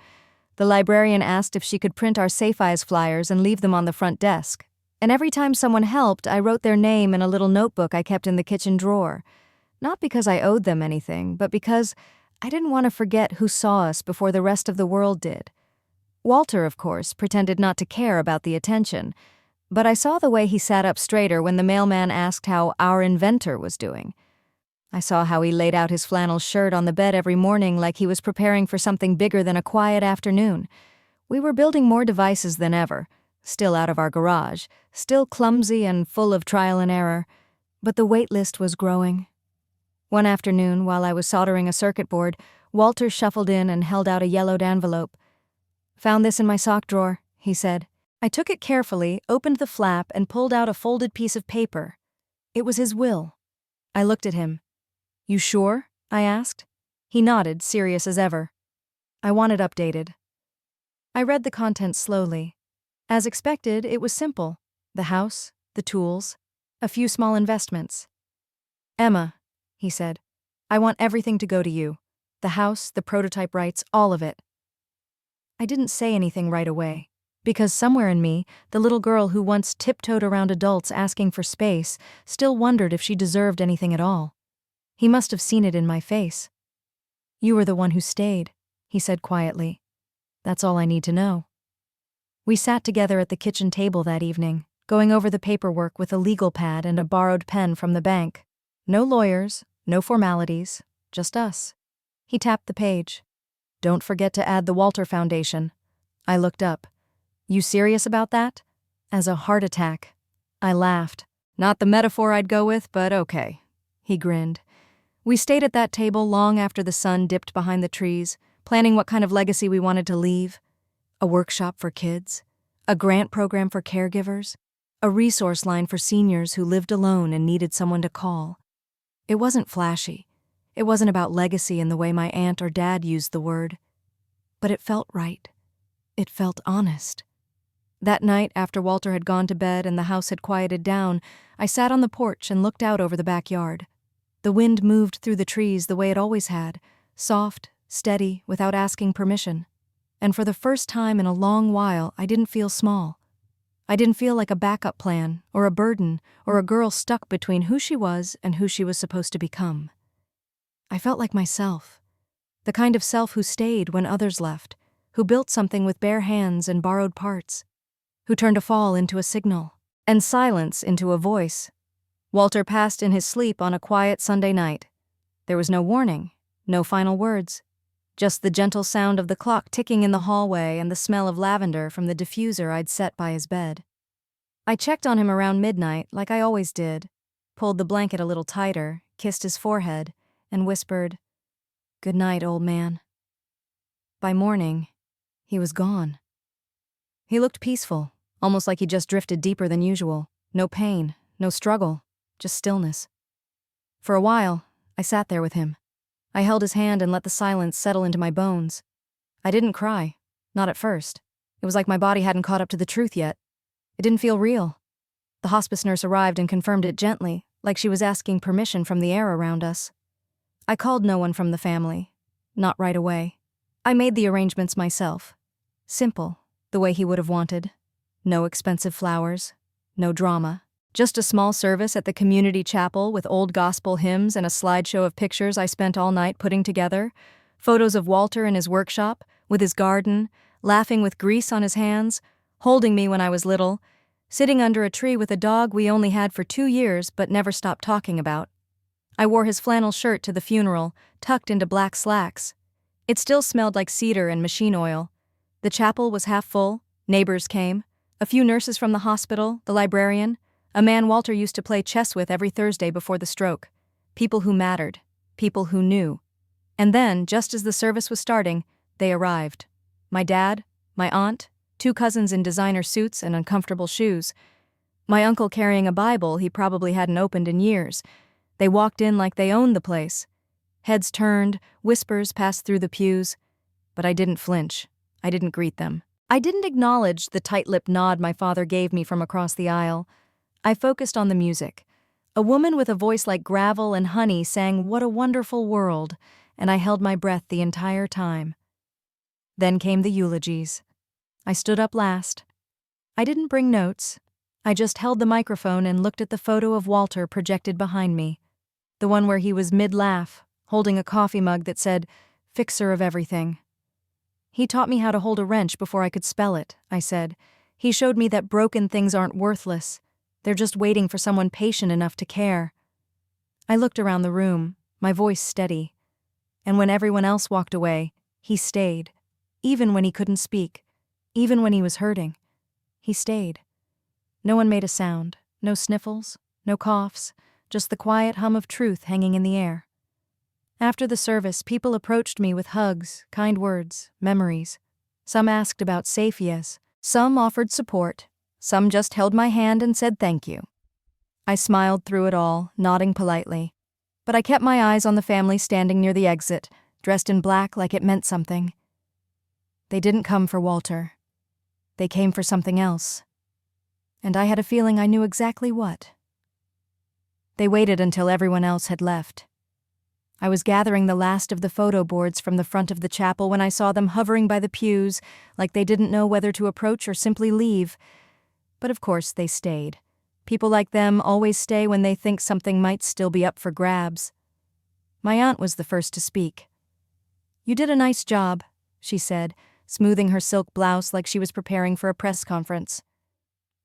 The librarian asked if she could print our SafeYes flyers and leave them on the front desk. And every time someone helped, I wrote their name in a little notebook I kept in the kitchen drawer. Not because I owed them anything, but because I didn't want to forget who saw us before the rest of the world did. Walter, of course, pretended not to care about the attention, but I saw the way he sat up straighter when the mailman asked how our inventor was doing. I saw how he laid out his flannel shirt on the bed every morning like he was preparing for something bigger than a quiet afternoon. We were building more devices than ever, still out of our garage, still clumsy and full of trial and error, but the wait list was growing. One afternoon, while I was soldering a circuit board, Walter shuffled in and held out a yellowed envelope. "Found this in my sock drawer," he said. I took it carefully, opened the flap, and pulled out a folded piece of paper. It was his will. I looked at him. "You sure?" I asked. He nodded, serious as ever. "I want it updated." I read the contents slowly. As expected, it was simple. The house, the tools, a few small investments. "Emma," he said, "I want everything to go to you. The house, the prototype rights, all of it." I didn't say anything right away, because somewhere in me, the little girl who once tiptoed around adults asking for space still wondered if she deserved anything at all. He must have seen it in my face. "You were the one who stayed," he said quietly. "That's all I need to know." We sat together at the kitchen table that evening, going over the paperwork with a legal pad and a borrowed pen from the bank. No lawyers, no formalities, just us. He tapped the page. "Don't forget to add the Walter Foundation." I looked up. "You serious about that?" "As a heart attack." I laughed. Not the metaphor I'd go with, but okay. He grinned. We stayed at that table long after the sun dipped behind the trees, planning what kind of legacy we wanted to leave. A workshop for kids, a grant program for caregivers, a resource line for seniors who lived alone and needed someone to call. It wasn't flashy. It wasn't about legacy in the way my aunt or dad used the word. But it felt right. It felt honest. That night, after Walter had gone to bed and the house had quieted down, I sat on the porch and looked out over the backyard. The wind moved through the trees the way it always had, soft, steady, without asking permission. And for the first time in a long while, I didn't feel small. I didn't feel like a backup plan, or a burden, or a girl stuck between who she was and who she was supposed to become. I felt like myself, the kind of self who stayed when others left, who built something with bare hands and borrowed parts, who turned a fall into a signal, and silence into a voice. Walter passed in his sleep on a quiet Sunday night. There was no warning, no final words, just the gentle sound of the clock ticking in the hallway and the smell of lavender from the diffuser I'd set by his bed. I checked on him around midnight, like I always did, pulled the blanket a little tighter, kissed his forehead, and whispered, "Good night, old man." By morning, he was gone. He looked peaceful, almost like he just drifted deeper than usual. No pain, no struggle, just stillness. For a while, I sat there with him. I held his hand and let the silence settle into my bones. I didn't cry, not at first. It was like my body hadn't caught up to the truth yet. It didn't feel real. The hospice nurse arrived and confirmed it gently, like she was asking permission from the air around us. I called no one from the family, not right away. I made the arrangements myself. Simple, the way he would have wanted. No expensive flowers, no drama. Just a small service at the community chapel with old gospel hymns and a slideshow of pictures I spent all night putting together. Photos of Walter in his workshop, with his garden, laughing with grease on his hands, holding me when I was little, sitting under a tree with a dog we only had for 2 years but never stopped talking about. I wore his flannel shirt to the funeral, tucked into black slacks. It still smelled like cedar and machine oil. The chapel was half full, neighbors came, a few nurses from the hospital, the librarian, a man Walter used to play chess with every Thursday before the stroke. People who mattered. People who knew. And then, just as the service was starting, they arrived. My dad, my aunt, 2 cousins in designer suits and uncomfortable shoes. My uncle carrying a Bible he probably hadn't opened in years. They walked in like they owned the place. Heads turned, whispers passed through the pews. But I didn't flinch. I didn't greet them. I didn't acknowledge the tight-lipped nod my father gave me from across the aisle. I focused on the music. A woman with a voice like gravel and honey sang "What a Wonderful World," and I held my breath the entire time. Then came the eulogies. I stood up last. I didn't bring notes. I just held the microphone and looked at the photo of Walter projected behind me. The one where he was mid-laugh, holding a coffee mug that said, "Fixer of Everything." "He taught me how to hold a wrench before I could spell it," I said. "He showed me that broken things aren't worthless. They're just waiting for someone patient enough to care." I looked around the room, my voice steady. And when everyone else walked away, he stayed. Even when he couldn't speak. Even when he was hurting. He stayed. No one made a sound. No sniffles. No coughs. Just the quiet hum of truth hanging in the air. After the service, people approached me with hugs, kind words, memories. Some asked about SafeYes. Some offered support. Some just held my hand and said thank you. I smiled through it all, nodding politely. But I kept my eyes on the family standing near the exit, dressed in black like it meant something. They didn't come for Walter. They came for something else. And I had a feeling I knew exactly what. They waited until everyone else had left. I was gathering the last of the photo boards from the front of the chapel when I saw them hovering by the pews, like they didn't know whether to approach or simply leave. But of course they stayed. People like them always stay when they think something might still be up for grabs. My aunt was the first to speak. "You did a nice job," she said, smoothing her silk blouse like she was preparing for a press conference.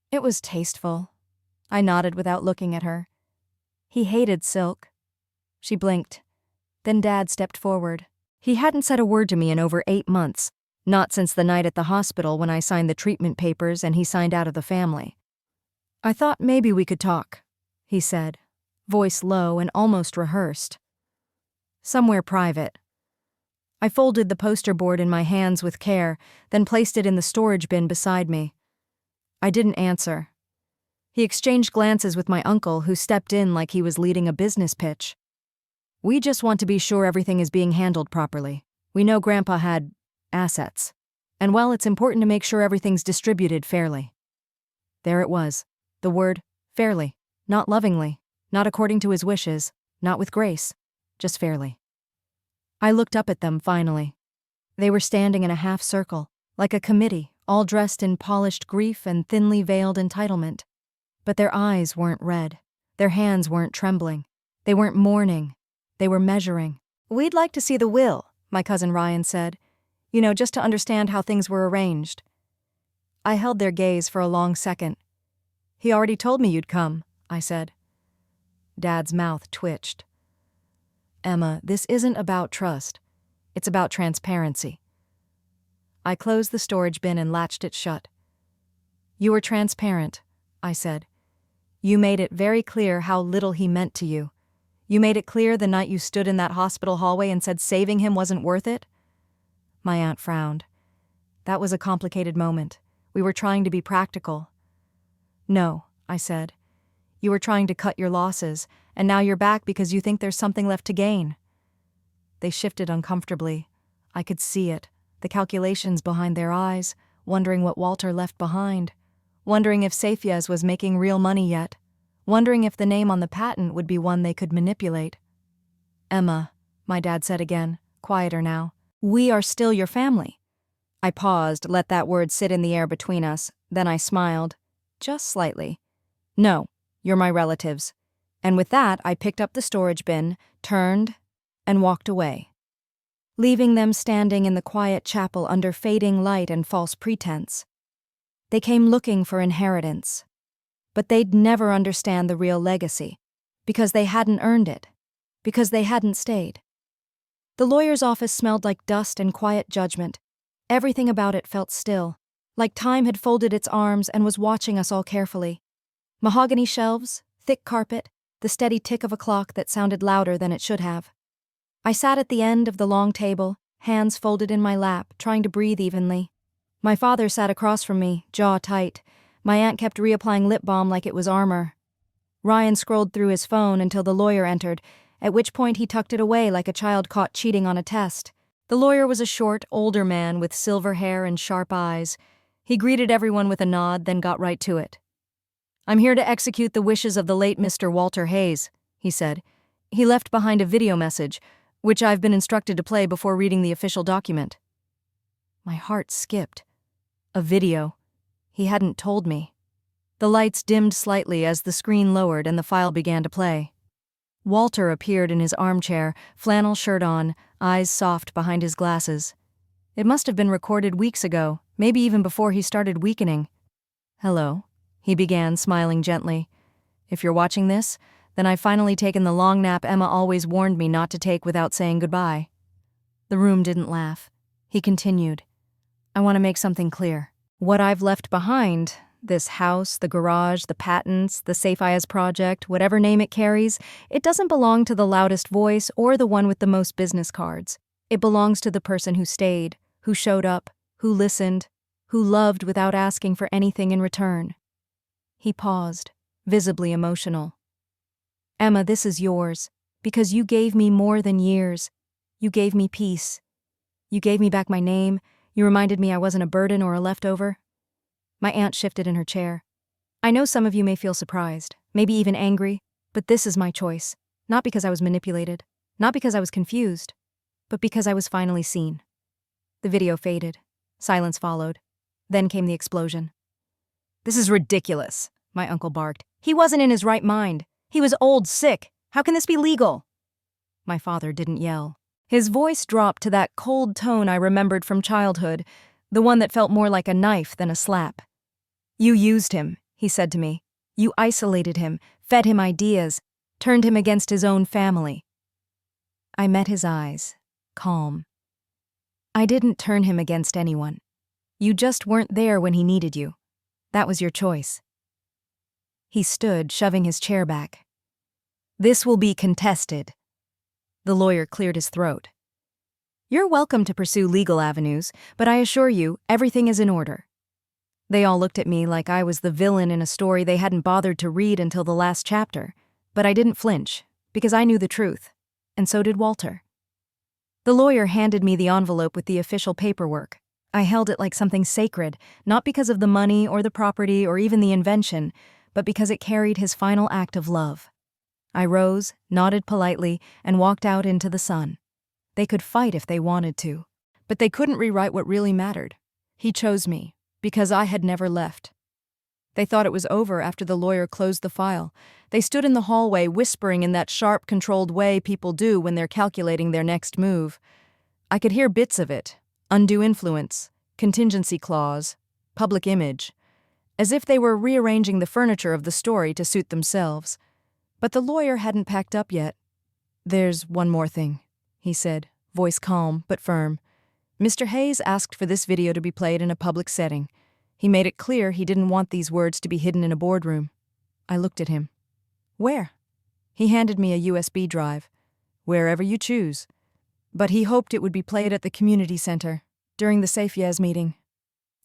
"It was tasteful." I nodded without looking at her. "He hated silk." She blinked. Then Dad stepped forward. He hadn't said a word to me in over 8 months, not since the night at the hospital when I signed the treatment papers and he signed out of the family. "I thought maybe we could talk," he said, voice low and almost rehearsed. "Somewhere private." I folded the poster board in my hands with care, then placed it in the storage bin beside me. I didn't answer. He exchanged glances with my uncle, who stepped in like he was leading a business pitch. "We just want to be sure everything is being handled properly. We know Grandpa had assets. And well, it's important to make sure everything's distributed fairly." There it was. The word fairly. Not lovingly. Not according to his wishes. Not with grace. Just fairly. I looked up at them finally. They were standing in a half circle, like a committee, all dressed in polished grief and thinly veiled entitlement. But their eyes weren't red. Their hands weren't trembling. They weren't mourning. They were measuring. "We'd like to see the will," my cousin Ryan said. "You know, just to understand how things were arranged." I held their gaze for a long second. "He already told me you'd come," I said. Dad's mouth twitched. "Emma, this isn't about trust. It's about transparency." I closed the storage bin and latched it shut. "You were transparent," I said. "You made it very clear how little he meant to you. You made it clear the night you stood in that hospital hallway and said saving him wasn't worth it." My aunt frowned. That was a complicated moment. We were trying to be practical. "No," I said. "You were trying to cut your losses, and now you're back because you think there's something left to gain." They shifted uncomfortably. I could see it, the calculations behind their eyes, wondering what Walter left behind, wondering if SafeYes was making real money yet, wondering if the name on the patent would be one they could manipulate. "Emma," my dad said again, quieter now, "we are still your family." I paused, let that word sit in the air between us, then I smiled, just slightly. "No, you're my relatives." And with that, I picked up the storage bin, turned, and walked away, leaving them standing in the quiet chapel under fading light and false pretense. They came looking for inheritance. But they'd never understand the real legacy, because they hadn't earned it, because they hadn't stayed. The lawyer's office smelled like dust and quiet judgment. Everything about it felt still, like time had folded its arms and was watching us all carefully. Mahogany shelves, thick carpet, the steady tick of a clock that sounded louder than it should have. I sat at the end of the long table, hands folded in my lap, trying to breathe evenly. My father sat across from me, jaw tight. My aunt kept reapplying lip balm like it was armor. Ryan scrolled through his phone until the lawyer entered, at which point he tucked it away like a child caught cheating on a test. The lawyer was a short, older man with silver hair and sharp eyes. He greeted everyone with a nod, then got right to it. "I'm here to execute the wishes of the late Mr. Walter Hayes," he said. He left behind a video message, which I've been instructed to play before reading the official document. My heart skipped. A video. He hadn't told me. The lights dimmed slightly as the screen lowered and the file began to play. Walter appeared in his armchair, flannel shirt on, eyes soft behind his glasses. It must have been recorded weeks ago, maybe even before he started weakening. "Hello," he began, smiling gently. "If you're watching this, then I've finally taken the long nap Emma always warned me not to take without saying goodbye." The room didn't laugh. He continued. "I want to make something clear. What I've left behind, this house, the garage, the patents, the SafeYes project, whatever name it carries, it doesn't belong to the loudest voice or the one with the most business cards. It belongs to the person who stayed, who showed up, who listened, who loved without asking for anything in return." He paused, visibly emotional. "Emma, this is yours, because you gave me more than years. You gave me peace. You gave me back my name. You reminded me I wasn't a burden or a leftover." My aunt shifted in her chair. "I know some of you may feel surprised, maybe even angry, but this is my choice. Not because I was manipulated, not because I was confused, but because I was finally seen." The video faded. Silence followed. Then came the explosion. "This is ridiculous," my uncle barked. "He wasn't in his right mind. He was old, sick. How can this be legal?" My father didn't yell. His voice dropped to that cold tone I remembered from childhood, the one that felt more like a knife than a slap. "You used him," he said to me. "You isolated him, fed him ideas, turned him against his own family." I met his eyes, calm. "I didn't turn him against anyone. You just weren't there when he needed you. That was your choice." He stood, shoving his chair back. "This will be contested." The lawyer cleared his throat. "You're welcome to pursue legal avenues, but I assure you, everything is in order." They all looked at me like I was the villain in a story they hadn't bothered to read until the last chapter, but I didn't flinch, because I knew the truth, and so did Walter. The lawyer handed me the envelope with the official paperwork. I held it like something sacred, not because of the money or the property or even the invention, but because it carried his final act of love. I rose, nodded politely, and walked out into the sun. They could fight if they wanted to, but they couldn't rewrite what really mattered. He chose me, because I had never left. They thought it was over after the lawyer closed the file. They stood in the hallway whispering in that sharp, controlled way people do when they're calculating their next move. I could hear bits of it: undue influence, contingency clause, public image, as if they were rearranging the furniture of the story to suit themselves. But the lawyer hadn't packed up yet. "There's one more thing," he said, voice calm but firm. "Mr. Hayes asked for this video to be played in a public setting. He made it clear he didn't want these words to be hidden in a boardroom." I looked at him. "Where?" He handed me a USB drive. "Wherever you choose." But he hoped it would be played at the community center, during the SafeYes meeting.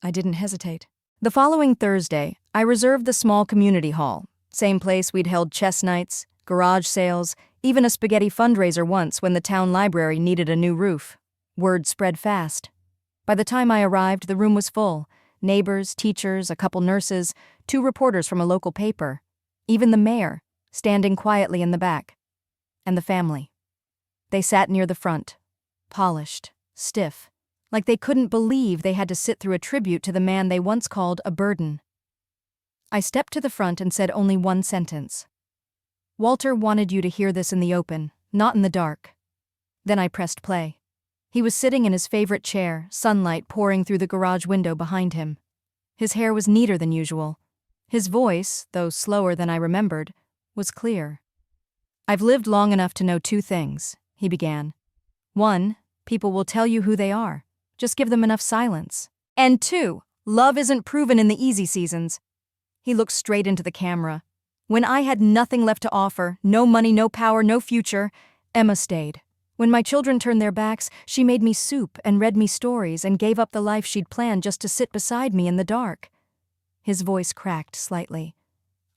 I didn't hesitate. The following Thursday, I reserved the small community hall, same place we'd held chess nights, garage sales, even a spaghetti fundraiser once when the town library needed a new roof. Word spread fast. By the time I arrived, the room was full. Neighbors, teachers, a couple nurses, 2 reporters from a local paper. Even the mayor, standing quietly in the back. And the family. They sat near the front, polished, stiff, like they couldn't believe they had to sit through a tribute to the man they once called a burden. I stepped to the front and said only one sentence. "Walter wanted you to hear this in the open, not in the dark." Then I pressed play. He was sitting in his favorite chair, sunlight pouring through the garage window behind him. His hair was neater than usual. His voice, though slower than I remembered, was clear. "I've lived long enough to know 2 things," he began. "1, people will tell you who they are. Just give them enough silence. And 2, love isn't proven in the easy seasons." He looked straight into the camera. When I had nothing left to offer, no money, no power, no future, Emma stayed. When my children turned their backs, she made me soup and read me stories and gave up the life she'd planned just to sit beside me in the dark. His voice cracked slightly.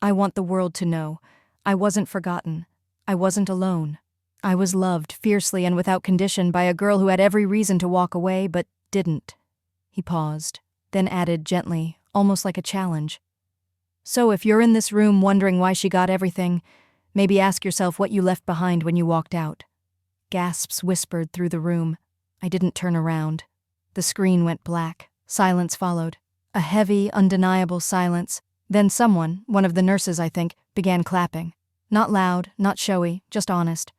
I want the world to know. I wasn't forgotten. I wasn't alone. I was loved fiercely and without condition by a girl who had every reason to walk away but didn't. He paused, then added gently, almost like a challenge. So if you're in this room wondering why she got everything, maybe ask yourself what you left behind when you walked out. Gasps whispered through the room. I didn't turn around. The screen went black. Silence followed. A heavy, undeniable silence. Then someone, one of the nurses I think, began clapping. Not loud, not showy, just honest.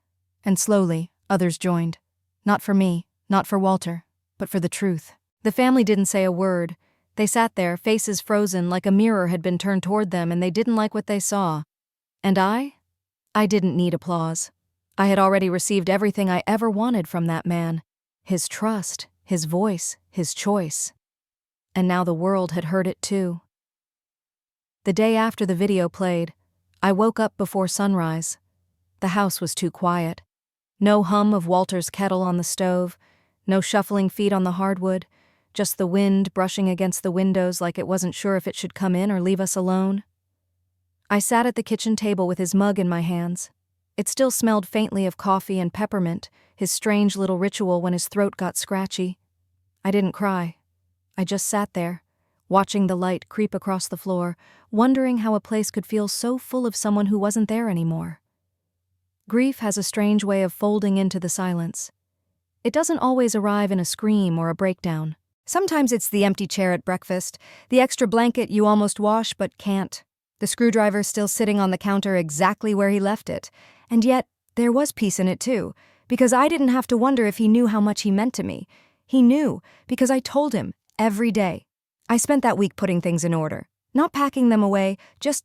And slowly, others joined. Not for me, not for Walter, but for the truth. The family didn't say a word. They sat there, faces frozen, like a mirror had been turned toward them and they didn't like what they saw. And I didn't need applause. I had already received everything I ever wanted from that man. His trust, his voice, his choice. And now the world had heard it too. The day after the video played, I woke up before sunrise. The house was too quiet. No hum of Walter's kettle on the stove, no shuffling feet on the hardwood, just the wind brushing against the windows like it wasn't sure if it should come in or leave us alone. I sat at the kitchen table with his mug in my hands. It still smelled faintly of coffee and peppermint, his strange little ritual when his throat got scratchy. I didn't cry. I just sat there, watching the light creep across the floor, wondering how a place could feel so full of someone who wasn't there anymore. Grief has a strange way of folding into the silence. It doesn't always arrive in a scream or a breakdown. Sometimes it's the empty chair at breakfast, the extra blanket you almost wash but can't, the screwdriver still sitting on the counter exactly where he left it. And yet, there was peace in it too, because I didn't have to wonder if he knew how much he meant to me. He knew, because I told him, every day. I spent that week putting things in order, not packing them away, just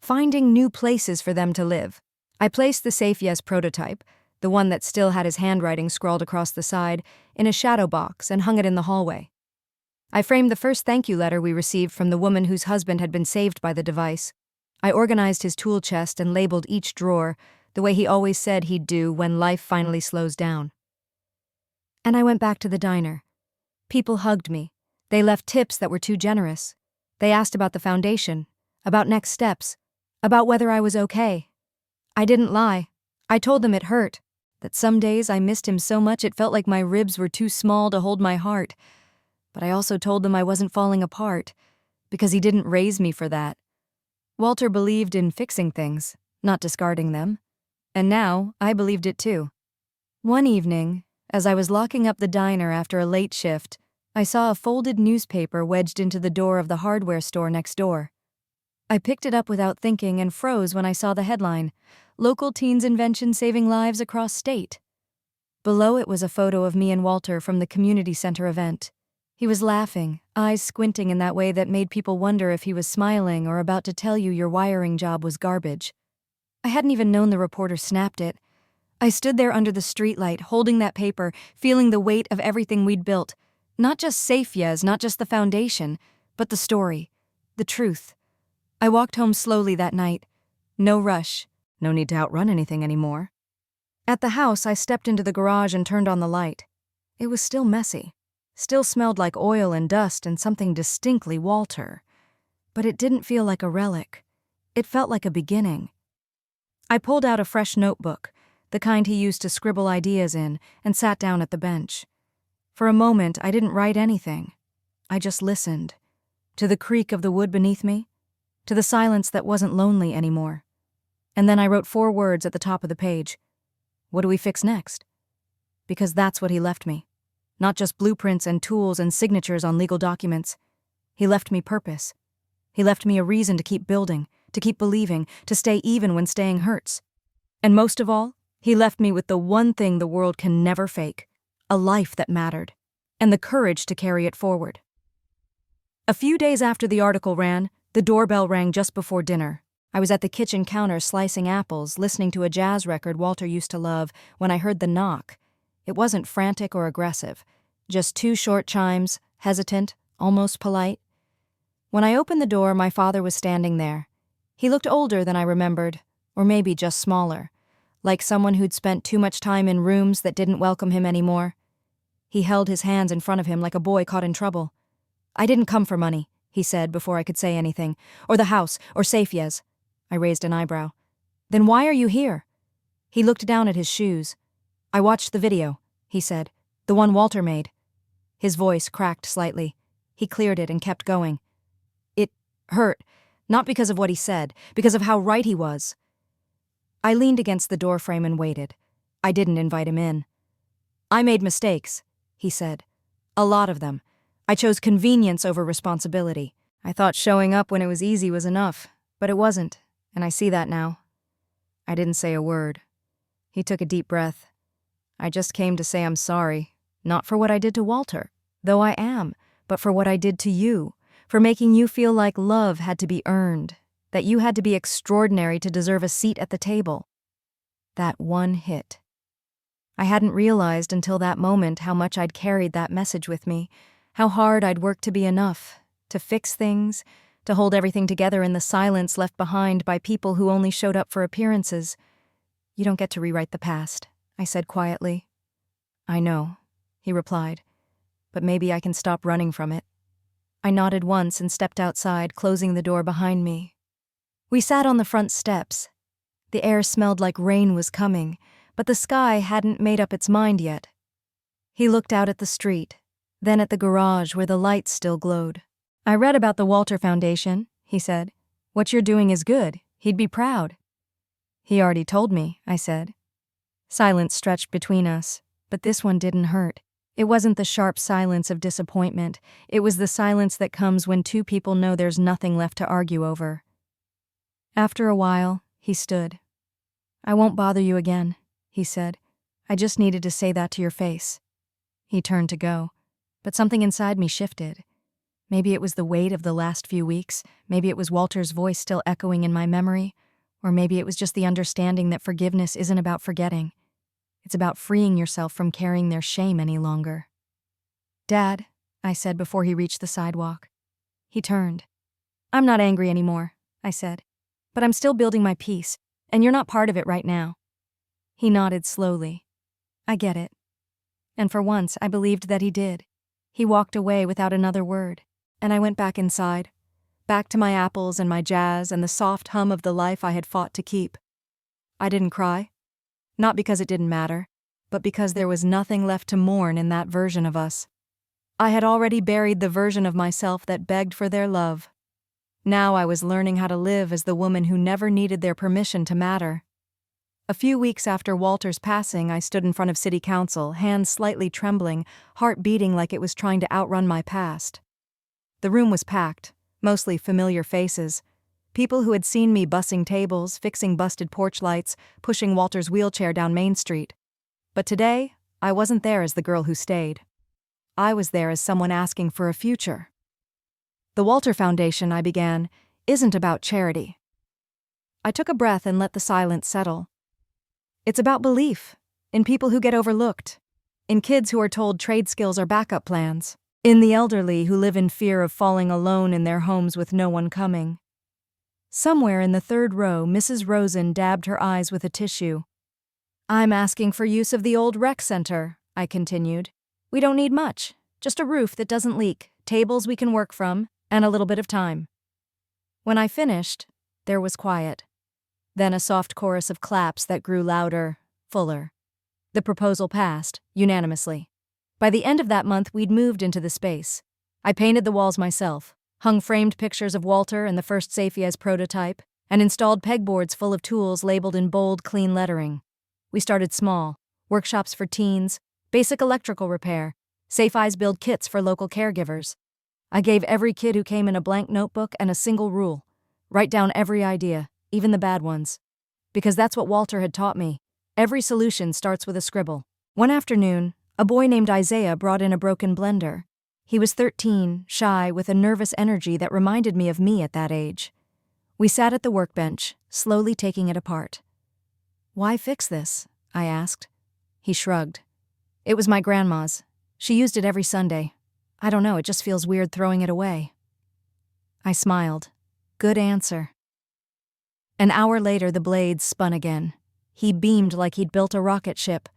finding new places for them to live. I placed the SafeYes prototype, the one that still had his handwriting scrawled across the side, in a shadow box and hung it in the hallway. I framed the first thank you letter we received from the woman whose husband had been saved by the device. I organized his tool chest and labeled each drawer, the way he always said he'd do when life finally slows down. And I went back to the diner. People hugged me. They left tips that were too generous. They asked about the foundation, about next steps, about whether I was okay. I didn't lie. I told them it hurt, that some days I missed him so much it felt like my ribs were too small to hold my heart. But I also told them I wasn't falling apart, because he didn't raise me for that. Walter believed in fixing things, not discarding them. And now, I believed it too. One evening, as I was locking up the diner after a late shift, I saw a folded newspaper wedged into the door of the hardware store next door. I picked it up without thinking and froze when I saw the headline, "Local Teens Invention Saving Lives Across State." Below it was a photo of me and Walter from the community center event. He was laughing, eyes squinting in that way that made people wonder if he was smiling or about to tell you your wiring job was garbage. I hadn't even known the reporter snapped it. I stood there under the streetlight, holding that paper, feeling the weight of everything we'd built. Not just SafeYes, not just the foundation, but the story, the truth. I walked home slowly that night. No rush, no need to outrun anything anymore. At the house, I stepped into the garage and turned on the light. It was still messy. Still smelled like oil and dust and something distinctly Walter. But it didn't feel like a relic. It felt like a beginning. I pulled out a fresh notebook, the kind he used to scribble ideas in, and sat down at the bench. For a moment, I didn't write anything. I just listened. To the creak of the wood beneath me, to the silence that wasn't lonely anymore. And then I wrote 4 words at the top of the page. What do we fix next? Because that's what he left me. Not just blueprints and tools and signatures on legal documents. He left me purpose. He left me a reason to keep building, to keep believing, to stay even when staying hurts. And most of all, he left me with the one thing the world can never fake, a life that mattered, and the courage to carry it forward. A few days after the article ran, the doorbell rang just before dinner. I was at the kitchen counter slicing apples, listening to a jazz record Walter used to love, when I heard the knock. It wasn't frantic or aggressive, just 2 short chimes, hesitant, almost polite. When I opened the door, my father was standing there. He looked older than I remembered, or maybe just smaller, like someone who'd spent too much time in rooms that didn't welcome him anymore. He held his hands in front of him like a boy caught in trouble. "I didn't come for money," he said before I could say anything. "Or the house, or SafeYes." I raised an eyebrow. "Then why are you here?" He looked down at his shoes. "I watched the video," he said. "The one Walter made." His voice cracked slightly. He cleared it and kept going. "It hurt, not because of what he said, because of how right he was." I leaned against the doorframe and waited. I didn't invite him in. "I made mistakes," he said. "A lot of them. I chose convenience over responsibility. I thought showing up when it was easy was enough, but it wasn't, and I see that now." I didn't say a word. He took a deep breath. "I just came to say I'm sorry, not for what I did to Walter, though I am, but for what I did to you, for making you feel like love had to be earned, that you had to be extraordinary to deserve a seat at the table." That one hit. I hadn't realized until that moment how much I'd carried that message with me, how hard I'd worked to be enough, to fix things, to hold everything together in the silence left behind by people who only showed up for appearances. "You don't get to rewrite the past," I said quietly. "I know," he replied, "but maybe I can stop running from it." I nodded once and stepped outside, closing the door behind me. We sat on the front steps. The air smelled like rain was coming, but the sky hadn't made up its mind yet. He looked out at the street, then at the garage where the lights still glowed. "I read about the Walter Foundation," he said. "What you're doing is good. He'd be proud." "He already told me," I said. Silence stretched between us, but this one didn't hurt. It wasn't the sharp silence of disappointment. It was the silence that comes when two people know there's nothing left to argue over. After a while, he stood. "I won't bother you again," he said. "I just needed to say that to your face." He turned to go, but something inside me shifted. Maybe it was the weight of the last few weeks, maybe it was Walter's voice still echoing in my memory, or maybe it was just the understanding that forgiveness isn't about forgetting. It's about freeing yourself from carrying their shame any longer. "Dad," I said before he reached the sidewalk. He turned. "I'm not angry anymore," I said, "but I'm still building my peace, and you're not part of it right now." He nodded slowly. "I get it." And for once, I believed that he did. He walked away without another word, and I went back inside, back to my apples and my jazz and the soft hum of the life I had fought to keep. I didn't cry. Not because it didn't matter, but because there was nothing left to mourn in that version of us. I had already buried the version of myself that begged for their love. Now I was learning how to live as the woman who never needed their permission to matter. A few weeks after Walter's passing, I stood in front of City Council, hands slightly trembling, heart beating like it was trying to outrun my past. The room was packed, mostly familiar faces. People who had seen me bussing tables, fixing busted porch lights, pushing Walter's wheelchair down Main Street. But today, I wasn't there as the girl who stayed. I was there as someone asking for a future. "The Walter Foundation," I began, "isn't about charity." I took a breath and let the silence settle. "It's about belief, in people who get overlooked, in kids who are told trade skills are backup plans, in the elderly who live in fear of falling alone in their homes with no one coming." Somewhere in the third row, Mrs. Rosen dabbed her eyes with a tissue. "I'm asking for use of the old rec center," I continued. "We don't need much, just a roof that doesn't leak, tables we can work from, and a little bit of time." When I finished, there was quiet. Then a soft chorus of claps that grew louder, fuller. The proposal passed, unanimously. By the end of that month, we'd moved into the space. I painted the walls myself, hung framed pictures of Walter and the first SafeYes prototype, and installed pegboards full of tools labeled in bold, clean lettering. We started small, workshops for teens, basic electrical repair, SafeYes build kits for local caregivers. I gave every kid who came in a blank notebook and a single rule: write down every idea, even the bad ones. Because that's what Walter had taught me. Every solution starts with a scribble. One afternoon, a boy named Isaiah brought in a broken blender. He was 13, shy, with a nervous energy that reminded me of me at that age. We sat at the workbench, slowly taking it apart. "Why fix this?" I asked. He shrugged. "It was my grandma's. She used it every Sunday. I don't know, it just feels weird throwing it away." I smiled. Good answer. An hour later, the blades spun again. He beamed like he'd built a rocket ship.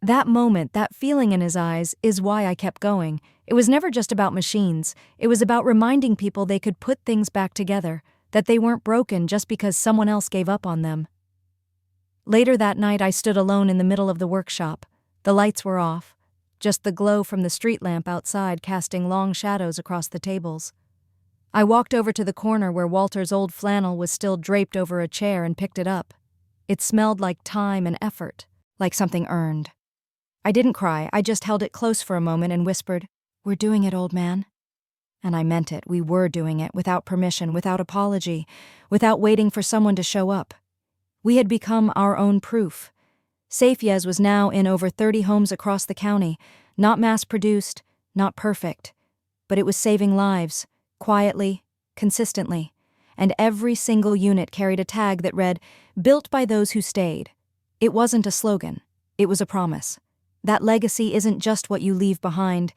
That moment, that feeling in his eyes, is why I kept going. It was never just about machines. It was about reminding people they could put things back together, that they weren't broken just because someone else gave up on them. Later that night, I stood alone in the middle of the workshop. The lights were off, just the glow from the street lamp outside casting long shadows across the tables. I walked over to the corner where Walter's old flannel was still draped over a chair and picked it up. It smelled like time and effort, like something earned. I didn't cry, I just held it close for a moment and whispered, "We're doing it, old man." And I meant it, we were doing it, without permission, without apology, without waiting for someone to show up. We had become our own proof. SafeYes was now in over 30 homes across the county, not mass-produced, not perfect, but it was saving lives, quietly, consistently, and every single unit carried a tag that read, "Built by those who stayed." It wasn't a slogan, it was a promise. That legacy isn't just what you leave behind,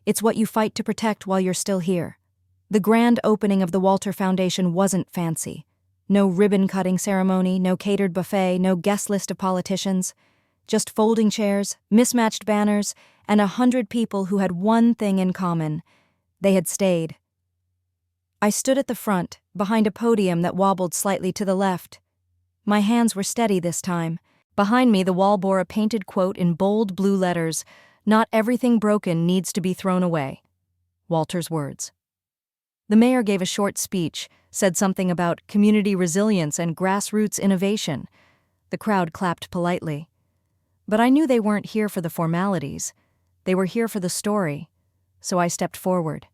it's what you fight to protect while you're still here. The grand opening of the Walter Foundation wasn't fancy. No ribbon-cutting ceremony, no catered buffet, no guest list of politicians. Just folding chairs, mismatched banners, and 100 people who had one thing in common. They had stayed. I stood at the front, behind a podium that wobbled slightly to the left. My hands were steady this time. Behind me, the wall bore a painted quote in bold blue letters, "Not everything broken needs to be thrown away." Walter's words. The mayor gave a short speech, said something about community resilience and grassroots innovation. The crowd clapped politely. But I knew they weren't here for the formalities. They were here for the story. So I stepped forward.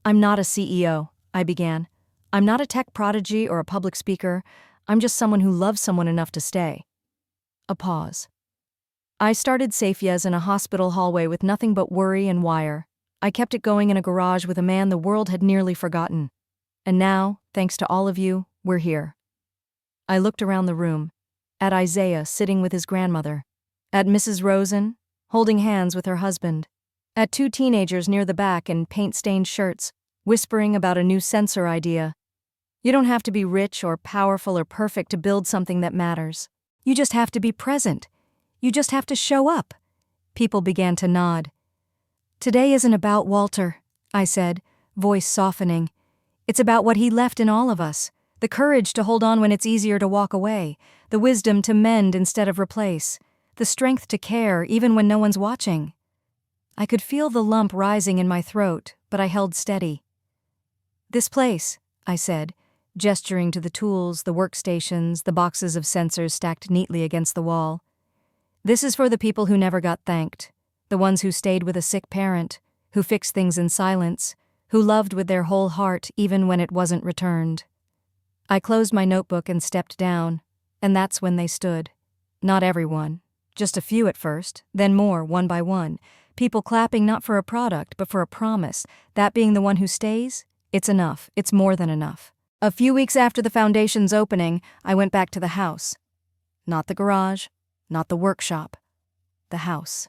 "I'm not a CEO," I began. "I'm not a tech prodigy or a public speaker. I'm just someone who loves someone enough to stay." A pause. I started SafeYes in a hospital hallway with nothing but worry and wire. I kept it going in a garage with a man the world had nearly forgotten. And now, thanks to all of you, we're here. I looked around the room, at Isaiah sitting with his grandmother, at Mrs. Rosen, holding hands with her husband, at 2 teenagers near the back in paint-stained shirts, whispering about a new sensor idea. You don't have to be rich or powerful or perfect to build something that matters. You just have to be present. You just have to show up. People began to nod. "Today isn't about Walter," I said, voice softening. "It's about what he left in all of us. The courage to hold on when it's easier to walk away. The wisdom to mend instead of replace. The strength to care even when no one's watching." I could feel the lump rising in my throat, but I held steady. "This place," I said, gesturing to the tools, the workstations, the boxes of sensors stacked neatly against the wall. "This is for the people who never got thanked, the ones who stayed with a sick parent, who fixed things in silence, who loved with their whole heart even when it wasn't returned." I closed my notebook and stepped down, and that's when they stood. Not everyone, just a few at first, then more, one by one. People clapping not for a product, but for a promise, that being the one who stays, it's enough, it's more than enough. A few weeks after the foundation's opening, I went back to the house. Not the garage, not the workshop, the house.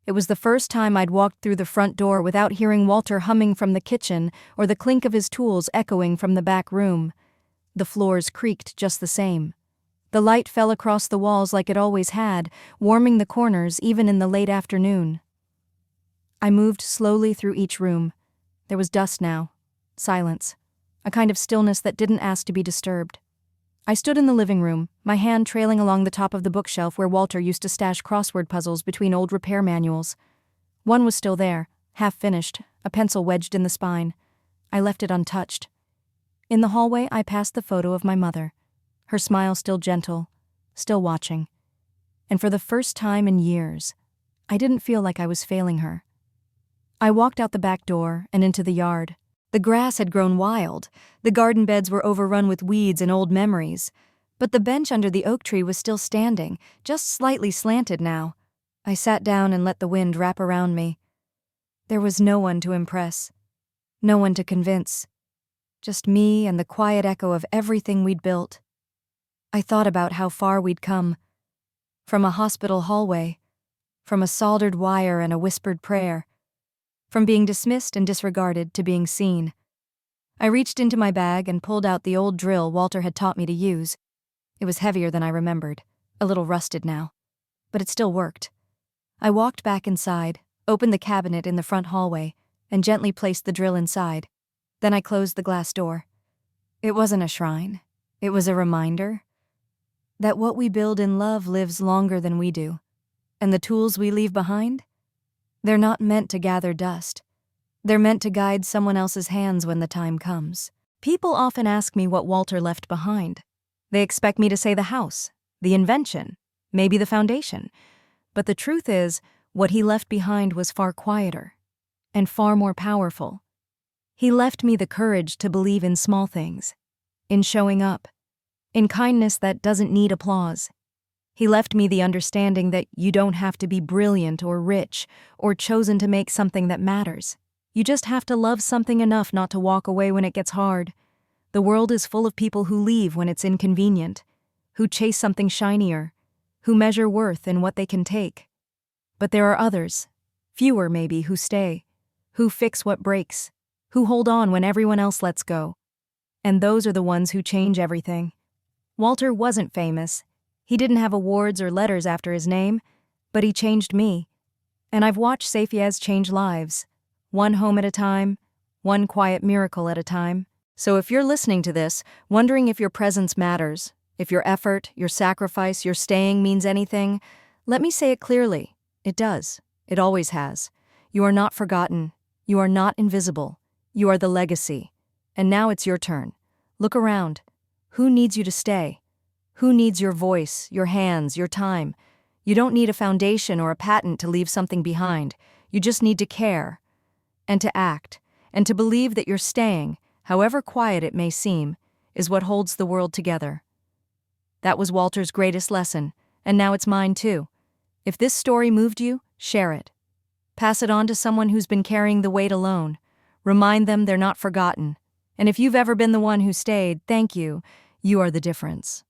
It was the first time I'd walked through the front door without hearing Walter humming from the kitchen or the clink of his tools echoing from the back room. The floors creaked just the same. The light fell across the walls like it always had, warming the corners even in the late afternoon. I moved slowly through each room. There was dust now, silence, a kind of stillness that didn't ask to be disturbed. I stood in the living room, my hand trailing along the top of the bookshelf where Walter used to stash crossword puzzles between old repair manuals. One was still there, half finished, a pencil wedged in the spine. I left it untouched. In the hallway, I passed the photo of my mother, her smile still gentle, still watching. And for the first time in years, I didn't feel like I was failing her. I walked out the back door and into the yard. The grass had grown wild, the garden beds were overrun with weeds and old memories, but the bench under the oak tree was still standing, just slightly slanted now. I sat down and let the wind wrap around me. There was no one to impress, no one to convince, just me and the quiet echo of everything we'd built. I thought about how far we'd come, from a hospital hallway, from a soldered wire and a whispered prayer, from being dismissed and disregarded to being seen. I reached into my bag and pulled out the old drill Walter had taught me to use. It was heavier than I remembered, a little rusted now, but it still worked. I walked back inside, opened the cabinet in the front hallway, and gently placed the drill inside. Then I closed the glass door. It wasn't a shrine. It was a reminder that what we build in love lives longer than we do, and the tools we leave behind, they're not meant to gather dust. They're meant to guide someone else's hands when the time comes. People often ask me what Walter left behind. They expect me to say the house, the invention, maybe the foundation. But the truth is, what he left behind was far quieter and far more powerful. He left me the courage to believe in small things, in showing up, in kindness that doesn't need applause. He left me the understanding that you don't have to be brilliant or rich or chosen to make something that matters. You just have to love something enough not to walk away when it gets hard. The world is full of people who leave when it's inconvenient, who chase something shinier, who measure worth in what they can take. But there are others, fewer maybe, who stay, who fix what breaks, who hold on when everyone else lets go. And those are the ones who change everything. Walter wasn't famous. He didn't have awards or letters after his name, but he changed me. And I've watched SafeYes change lives, one home at a time, one quiet miracle at a time. So if you're listening to this, wondering if your presence matters, if your effort, your sacrifice, your staying means anything, let me say it clearly. It does. It always has. You are not forgotten. You are not invisible. You are the legacy. And now it's your turn. Look around. Who needs you to stay? Who needs your voice, your hands, your time? You don't need a foundation or a patent to leave something behind. You just need to care, and to act, and to believe that your staying, however quiet it may seem, is what holds the world together. That was Walter's greatest lesson, and now it's mine too. If this story moved you, share it. Pass it on to someone who's been carrying the weight alone. Remind them they're not forgotten. And if you've ever been the one who stayed, thank you. You are the difference.